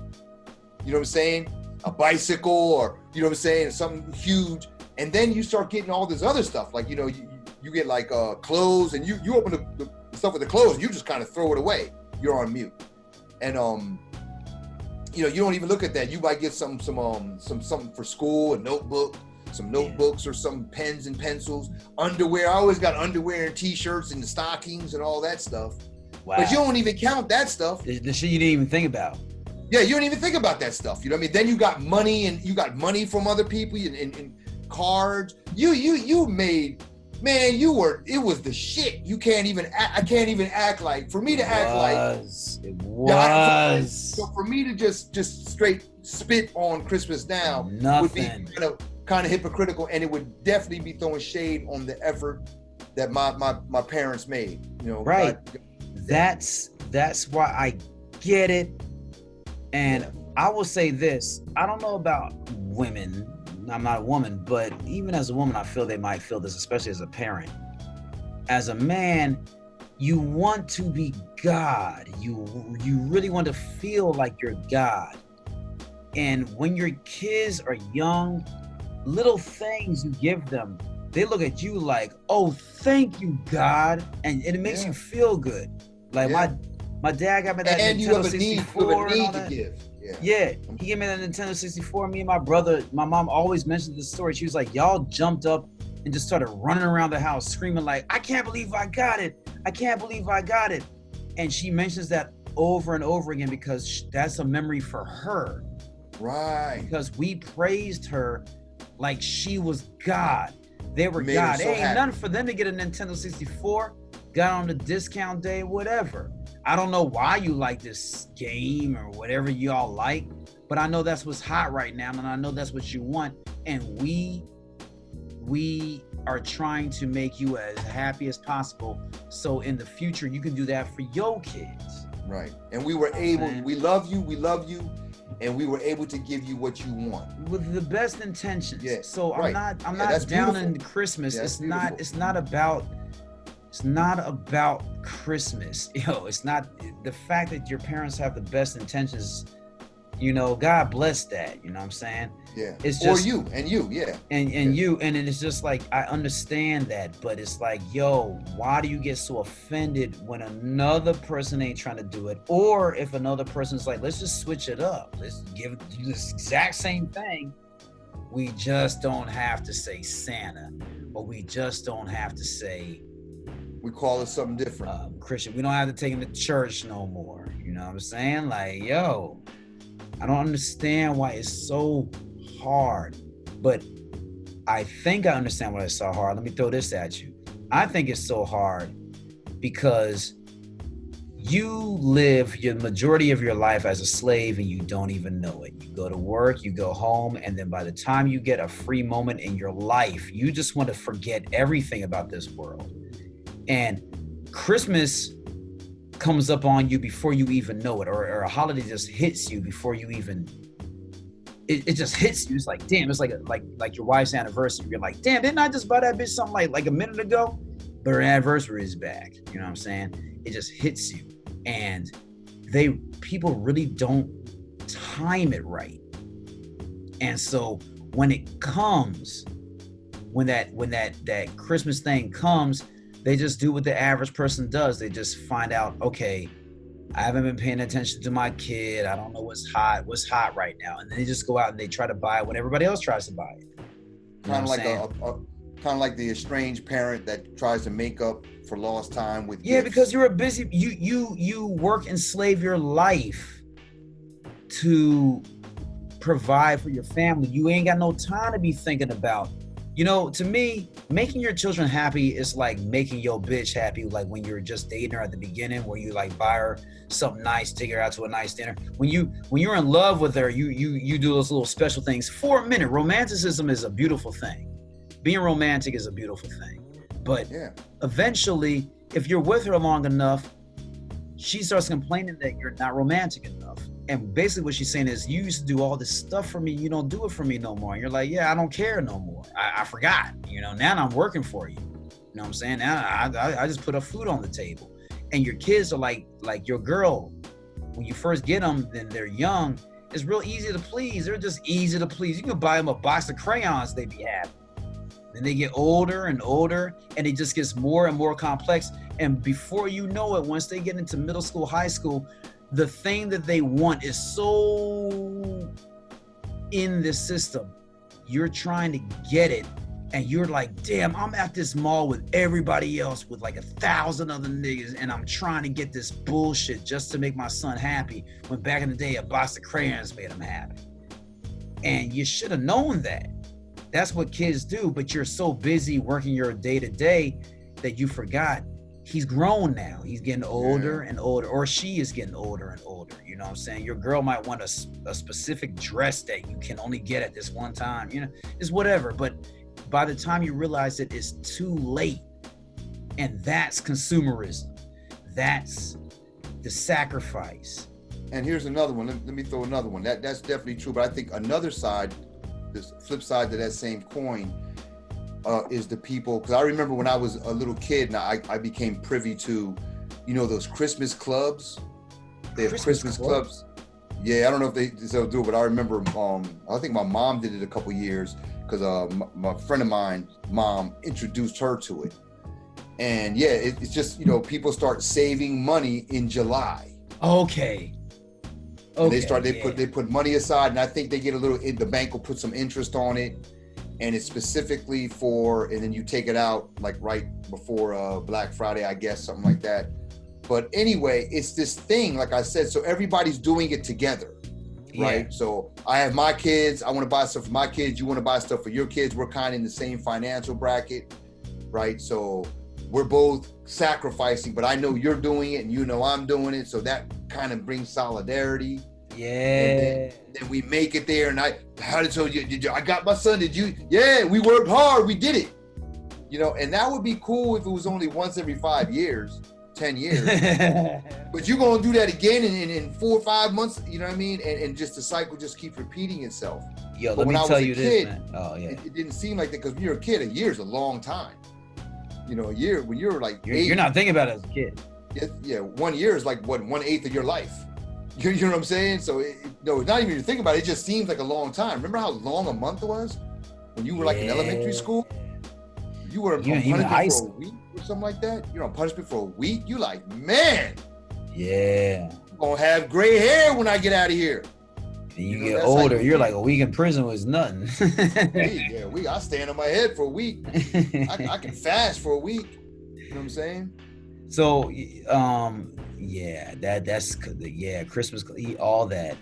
You know what I'm saying? A bicycle, or, you know what I'm saying? Something huge. And then you start getting all this other stuff. Like, you get like clothes, and you open the stuff with the clothes, and you just kind of throw it away. You're on mute. And, you don't even look at that. You might get something for school, a notebook, some notebooks, or some pens and pencils, underwear. I always got underwear and t-shirts and the stockings and all that stuff. Wow. But you don't even count that stuff. The shit you didn't even think about. Yeah, you don't even think about that stuff. You know what I mean? Then you got money, and you got money from other people and cards. You made, man, it was the shit. I can't even act like, for me to act like. It was. So for me to just straight spit on Christmas now would be kind of hypocritical, and it would definitely be throwing shade on the effort that my parents made. Right. That's why I get it. And I will say this, I don't know about women, I'm not a woman, but even as a woman, I feel they might feel this, especially as a parent. As a man, you want to be God. You really want to feel like you're God. And when your kids are young, little things you give them, they look at you like, oh, thank you, God. And it makes you feel good. Like my dad got me that Nintendo 64 and all that. Yeah, he gave me that Nintendo 64. Me and my mom always mentioned this story. She was like, y'all jumped up and just started running around the house screaming like, I can't believe I got it. I can't believe I got it. And she mentions that over and over again because that's a memory for her. Right. Because we praised her like she was God. They were God. It ain't nothing for them to get a Nintendo 64. Got on the discount day, whatever. I don't know why you like this game or whatever y'all like, but I know that's what's hot right now, and I know that's what you want. And we are trying to make you as happy as possible, so in the future you can do that for your kids. Right. And we were able. We love you, and we were able to give you what you want with the best intentions. Yeah. So I'm not down in Christmas. Yeah, it's not about Christmas. It's not the fact that your parents have the best intentions. God bless that. You know what I'm saying? Yeah. It's just, or you. And you, and it's just like, I understand that, but it's like, why do you get so offended when another person ain't trying to do it? Or if another person's like, let's just switch it up. Let's do this exact same thing. We just don't have to say Santa, or we just don't have to say, we call it something different. Christian. We don't have to take him to church no more. You know what I'm saying? Like, I don't understand why it's so hard, but I think I understand why it's so hard. Let me throw this at you. I think it's so hard because you live your majority of your life as a slave and you don't even know it. You go to work, you go home, and then by the time you get a free moment in your life, you just want to forget everything about this world. And Christmas comes up on you before you even know it, or a holiday just hits you before you even, it just hits you. It's like, damn, it's like your wife's anniversary. You're like, damn, didn't I just buy that bitch something like a minute ago? But her anniversary is back. You know what I'm saying? It just hits you. And people really don't time it right. And so when it comes, when that Christmas thing comes, they just do what the average person does. They just find out, okay, I haven't been paying attention to my kid. I don't know what's hot right now. And then they just go out and they try to buy what everybody else tries to buy. Kind of like the estranged parent that tries to make up for lost time with gifts. Because you're a busy, you work and slave your life to provide for your family. You ain't got no time to be thinking about You know, to me, making your children happy is like making your bitch happy. Like when you're just dating her at the beginning, where you like buy her something nice, take her out to a nice dinner. When you're in love with her, you do those little special things for a minute. Romanticism is a beautiful thing. Being romantic is a beautiful thing. But eventually, if you're with her long enough, she starts complaining that you're not romantic enough. And basically what she's saying is, you used to do all this stuff for me. You don't do it for me no more. And you're like, yeah, I don't care no more. I forgot, you know, now I'm working for you. You know what I'm saying? Now I just put up food on the table. And your kids are like your girl. When you first get them, then they're young. It's real easy to please. They're just easy to please. You can buy them a box of crayons, they'd be happy. Then they get older and older, and it just gets more and more complex. And before you know it, once they get into middle school, high school, the thing that they want is so in the system. You're trying to get it, and you're like, damn, I'm at this mall with everybody else with like 1,000 other niggas, and I'm trying to get this bullshit just to make my son happy, when back in the day, a box of crayons made him happy. And you should have known that. That's what kids do, but you're so busy working your day-to-day that you forgot he's grown now. He's getting older and older, or she is getting older and older. You know what I'm saying? Your girl might want a specific dress that you can only get at this one time. You know, it's whatever. But by the time you realize it, it's too late. And that's consumerism. That's the sacrifice. And here's another one. Let me throw another one. That's definitely true. But I think another side, this flip side to that same coin, is the people, because I remember when I was a little kid, and I became privy to, you know, those Christmas clubs. They have Christmas clubs. Yeah, I don't know if they still do it, but I remember, I think my mom did it a couple years, because my friend of mine, mom, introduced her to it. And yeah, it's just, you know, people start saving money in July. Okay. And they put money aside, and I think they get a little, the bank will put some interest on it. And it's specifically for, and then you take it out like right before Black Friday, I guess, something like that. But anyway, it's this thing, like I said, so everybody's doing it together, right? Yeah. So I have my kids, I want to buy stuff for my kids, you want to buy stuff for your kids. We're kind of in the same financial bracket, right? So we're both sacrificing, but I know you're doing it and you know I'm doing it. So that kind of brings solidarity. Yeah. And then we make it there, and I got my son. Did you? Yeah, we worked hard. We did it. You know, and that would be cool if it was only once every 5 years, 10 years. But you're gonna do that again in 4 or 5 months. You know what I mean? And just the cycle just keeps repeating itself. Yo, let me tell you this, man. Oh yeah. It didn't seem like that, because when you're a kid, a year's a long time. You know, a year when you're like you're not thinking about it as a kid. Yeah, 1 year is like what, 1/8 of your life. You know what I'm saying? So no, not even thinking about it. It just seems like a long time. Remember how long a month was when you were like in elementary school? You were on punishment for a week or something like that. You're on punishment for a week. You like, man. Yeah. I'm gonna have gray hair when I get out of here. And you get older. You're like, a week in prison was nothing. I stand on my head for a week. I can fast for a week. You know what I'm saying? So, that's Christmas, all that.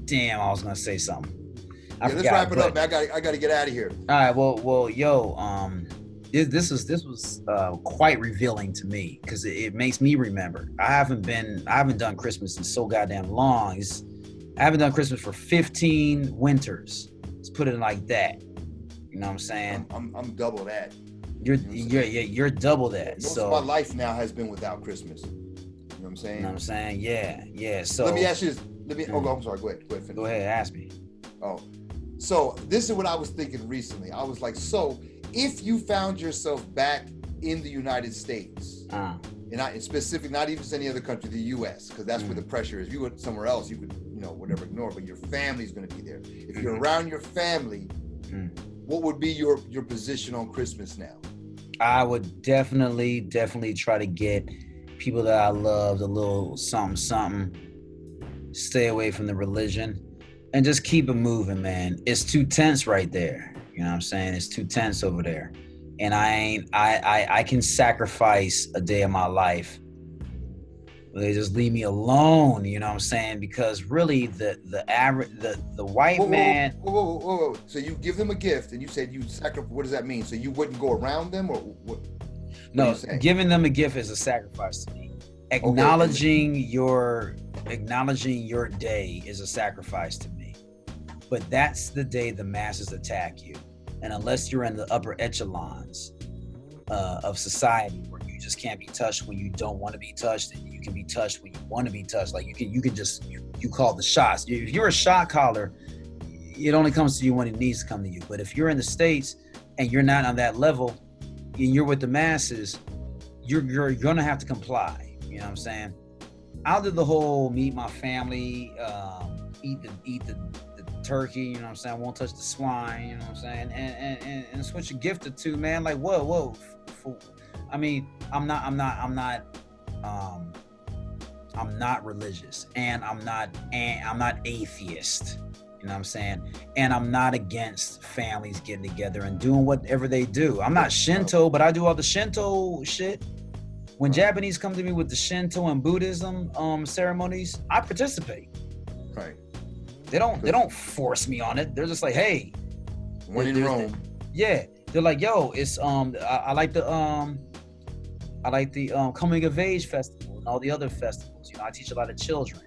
Damn, I was gonna say something. Let's wrap it up, man. I gotta get out of here. All right, well, yo, this was quite revealing to me, because it makes me remember. I haven't done Christmas in so goddamn long. I haven't done Christmas for 15 winters. Let's put it like that. You know what I'm saying? I'm double that. You're double that. Most of my life now has been without Christmas. You know what I'm saying? You know what I'm saying? Yeah. So let me ask you this. I'm sorry. Go ahead. Finish. Go ahead. Ask me. Oh, so this is what I was thinking recently. I was like, so if you found yourself back in the United States, and not in specific, not even any other country, the U.S., because that's where the pressure is. If you went somewhere else, you could, whatever, ignore, but your family's going to be there. If you're around your family, what would be your position on Christmas now? I would definitely try to get people that I loved a little something. Stay away from the religion and just keep it moving, man. It's too tense right there. You know what I'm saying? It's too tense over there. And I can sacrifice a day of my life They just leave me alone, you know what I'm saying? Because really the average the white man. Whoa. So you give them a gift and you said you sacrifice. What does that mean? So you wouldn't go around them, or what? No, giving them a gift is a sacrifice to me. Acknowledging your day is a sacrifice to me. But that's the day the masses attack you. And unless you're in the upper echelons of society where you just can't be touched when you don't want to be touched, and you can be touched when you want to be touched. Like you can just call the shots. If you're a shot caller, it only comes to you when it needs to come to you. But if you're in the States and you're not on that level and you're with the masses, you're gonna have to comply. You know what I'm saying? I'll do the whole meet my family, eat the turkey, you know what I'm saying? I won't touch the swine, you know what I'm saying? And switch a gift or two, man. Like whoa. I mean, I'm not religious, and I'm not atheist. You know what I'm saying? And I'm not against families getting together and doing whatever they do. I'm not Shinto, but I do all the Shinto shit. When Japanese come to me with the Shinto and Buddhism ceremonies, I participate. Right. They don't force me on it. They're just like, hey, when in Rome. Yeah. They're like, yo, it's I like the coming of age festival and all the other festivals. You know, I teach a lot of children.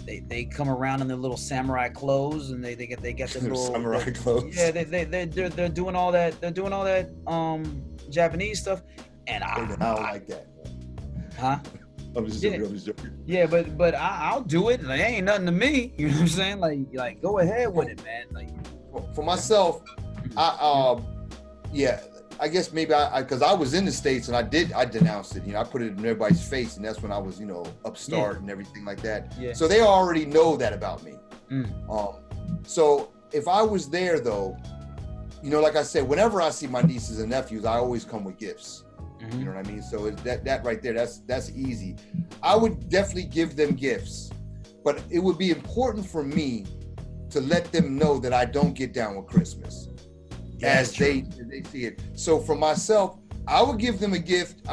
They come around in their little samurai clothes, and they get their little samurai clothes. Yeah, they're doing all that. They're doing all that Japanese stuff, and I don't like that. Huh? I'm just joking. Yeah, but I'll do it. Like, it ain't nothing to me. You know what I'm saying? Like go ahead with it, man. Like for myself, I guess maybe because I was in the States and I denounced it. You know, I put it in everybody's face, and that's when I was, you know, upstart and everything like that. Yeah. So they already know that about me. So if I was there though, you know, like I said, whenever I see my nieces and nephews, I always come with gifts. You know what I mean? So that right there, that's easy. I would definitely give them gifts, but it would be important for me to let them know that I don't get down with Christmas. As they see it. So for myself, I would give them a gift.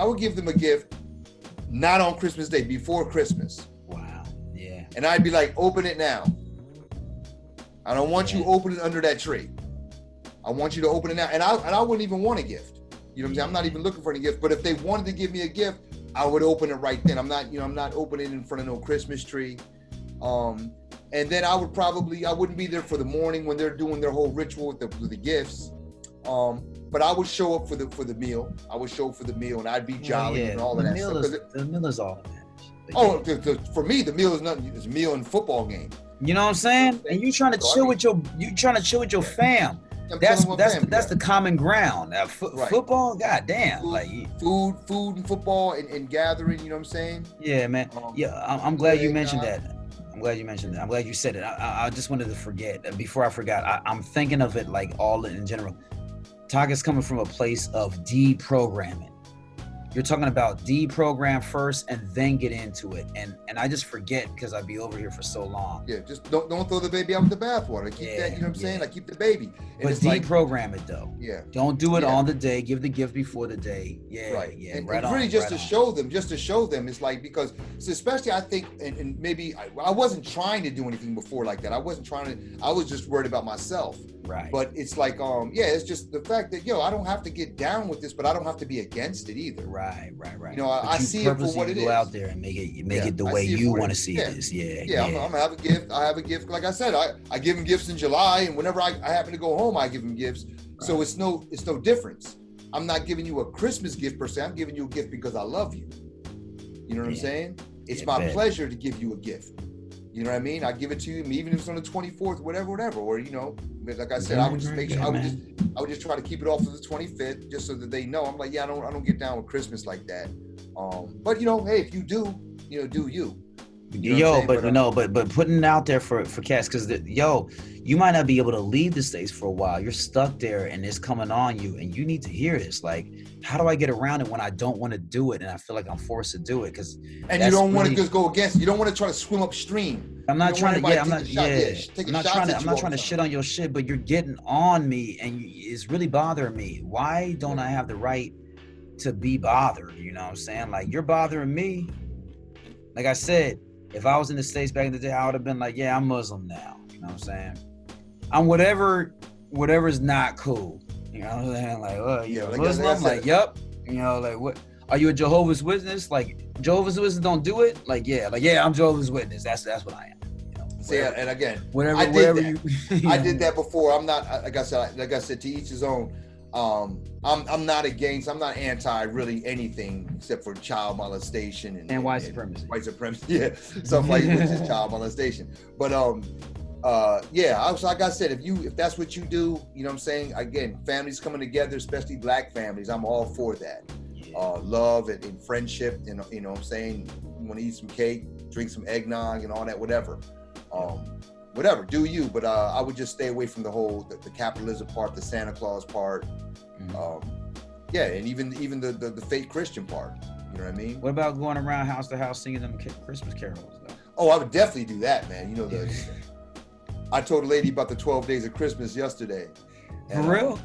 Not on Christmas Day, before Christmas. Wow. Yeah. And I'd be like, open it now. I don't want you opening under that tree. I want you to open it now. And I wouldn't even want a gift. You know what I'm saying? I'm not even looking for any gift. But if they wanted to give me a gift, I would open it right then. I'm not opening it in front of no Christmas tree. And then I wouldn't be there for the morning when they're doing their whole ritual with the gifts. But I would show up for the meal. I would show up for the meal, and I'd be jolly and all of that stuff. The meal is all that matters. For me, the meal is nothing. It's a meal and football game. You know what I'm saying? And you trying to chill with your fam. That's the common ground. Football, goddamn, food and football and gathering. You know what I'm saying? Yeah, man. I'm glad you mentioned that. I'm glad you mentioned that. I'm glad you said it. I just wanted to forget. Before I forgot, I'm thinking of it like all in general. Talk is coming from a place of deprogramming. You're talking about deprogram first and then get into it. And I just forget because I'd be over here for so long. Yeah, just don't throw the baby out with the bathwater. Keep that, you know what I'm saying? Like keep the baby. And but deprogram it though. Yeah. Don't do it on the day. Give the gift before the day. Yeah. Right. Yeah. And really just to show them, it's like, because especially I think, and maybe I wasn't trying to do anything before like that. I was just worried about myself. Right. But it's like, it's just the fact that, I don't have to get down with this, but I don't have to be against it either. Right. You know, I see it for what it is. Go out there and make it the way you want to see this. Yeah. I'm gonna have a gift. I have a gift. Like I said, I give them gifts in July, and whenever I happen to go home, I give them gifts. Right. So it's no difference. I'm not giving you a Christmas gift per se. I'm giving you a gift because I love you. You know what I'm saying? It's my pleasure to give you a gift. You know what I mean? I give it to you, even if it's on the 24th, whatever. Or, like I said, I would just make sure, I would just try to keep it off to the 25th, just so that they know. I'm like, I don't get down with Christmas like that. But hey, if you do, do you. But putting it out there for cats, because you might not be able to leave the States for a while. You're stuck there and it's coming on you, and you need to hear this. Like, how do I get around it when I don't want to do it and I feel like I'm forced to do it? And you don't want to just go against it. You don't want to try to swim upstream. I'm not trying to shit on your shit, but you're getting on me and it's really bothering me. Why don't I have the right to be bothered? You know what I'm saying? Like, you're bothering me. like I said, if I was in the States back in the day, I would have been like, yeah, I'm Muslim now. You know what I'm saying? I'm whatever's not cool. You know what I'm saying? Like, oh, you're a Muslim? Like, yep. You know, like, what? Are you a Jehovah's Witness? Like, Jehovah's Witnesses don't do it? Like, yeah, I'm Jehovah's Witness. That's what I am. You know, see, and again, whatever I did that before. I'm not, like I said, to each his own. I'm not anti really anything except for child molestation and white supremacy. White supremacy, yeah, stuff like which is child molestation. But yeah, like I said, if that's what you do, you know what I'm saying? Again, families coming together, especially black families, I'm all for that. Love and friendship, and you know what I'm saying? You want to eat some cake, drink some eggnog and all that, whatever. Whatever, do you, but I would just stay away from the capitalism part, the Santa Claus part. Yeah, and even the fake Christian part. You know what I mean? What about going around house to house singing them Christmas carols though? Oh, I would definitely do that, man. You know, I told a lady about the 12 days of Christmas yesterday. For real?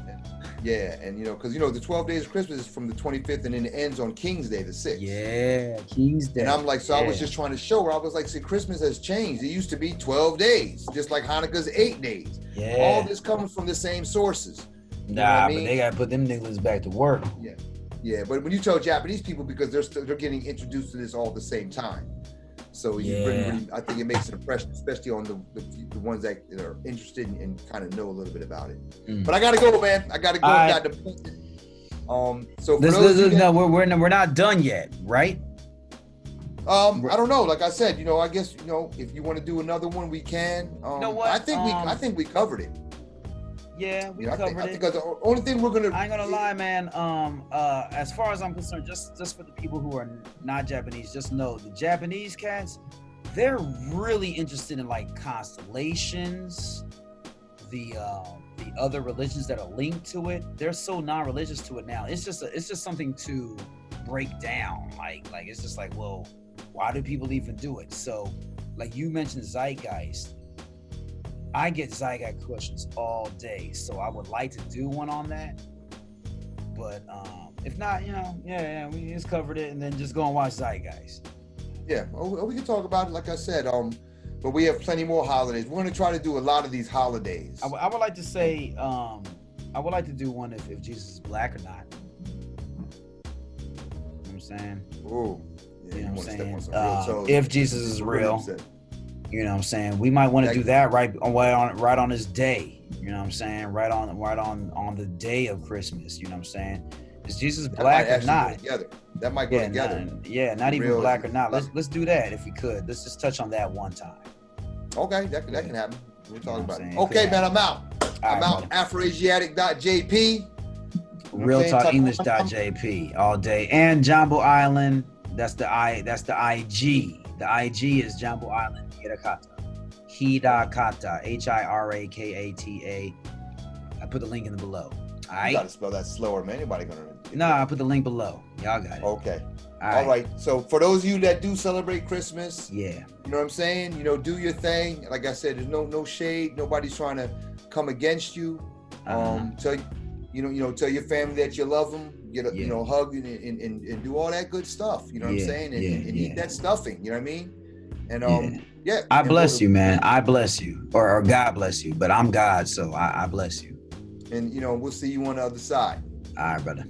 Yeah, and you know, because you know the 12 days of Christmas is from the 25th and then it ends on King's Day, the 6th. Yeah, King's Day. And I'm like, so I was just trying to show her. I was like, see, Christmas has changed. It used to be 12 days, just like Hanukkah's 8 days. Yeah. All this comes from the same sources. Nah, but they gotta put them niggas back to work. Yeah, yeah. But when you tell Japanese people, because they're getting introduced to this all at the same time. So you really, I think it makes an impression, especially on the ones that are interested and kind of know a little bit about it. But I gotta go, man. I gotta go. So we're not done yet, right? I don't know. Like I said, you know, I guess, you know, if you want to do another one, we can. You know what? I think we covered it. Yeah, we covered it. I think the only thing we're gonna. I ain't gonna lie, man. As far as I'm concerned, just for the people who are not Japanese, just know the Japanese cats, they're really interested in like constellations, the other religions that are linked to it. They're so non-religious to it now. It's just something to break down. Like it's just like, well, why do people even do it? So, like you mentioned, zeitgeist. I get zeitgeist questions all day, so I would like to do one on that. But if not, you know, we just covered it, and then just go and watch Zeitgeist. Yeah, we can talk about it, like I said. But we have plenty more holidays. We're gonna try to do a lot of these holidays. I would like to say, I would like to do one if Jesus is black or not. You know what I'm saying? Ooh, yeah, you know what I'm saying? If Jesus is real. You know what I'm saying? We might want to do that right on his day. You know what I'm saying? Right on the day of Christmas. You know what I'm saying? Is Jesus black or not? That might go together. Not even black or not. Let's do that if we could. Let's just touch on that one time. Okay, that can happen. We'll talk about it. Okay, man, I'm out. I'm out. Afroasiatic.jp. RealTalkEnglish.jp all day. And Jumbo Island. That's the IG. The IG is Jumbo Island Hirakata. Hirakata. Hirakata. I put the link in the below. All right. You gotta spell that slower, man. Anybody gonna? No, I put the link below. Y'all got it. Okay. All right. So for those of you that do celebrate Christmas, you know what I'm saying? You know, do your thing. Like I said, there's no shade. Nobody's trying to come against you. Tell your family that you love them. Hug and do all that good stuff. You know what I'm saying? And eat that stuffing. You know what I mean? And I bless you, man. I bless you, or God bless you. But I'm God, so I bless you. And we'll see you on the other side. All right, brother.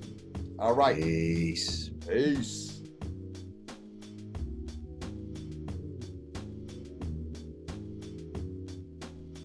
All right. Peace. Peace.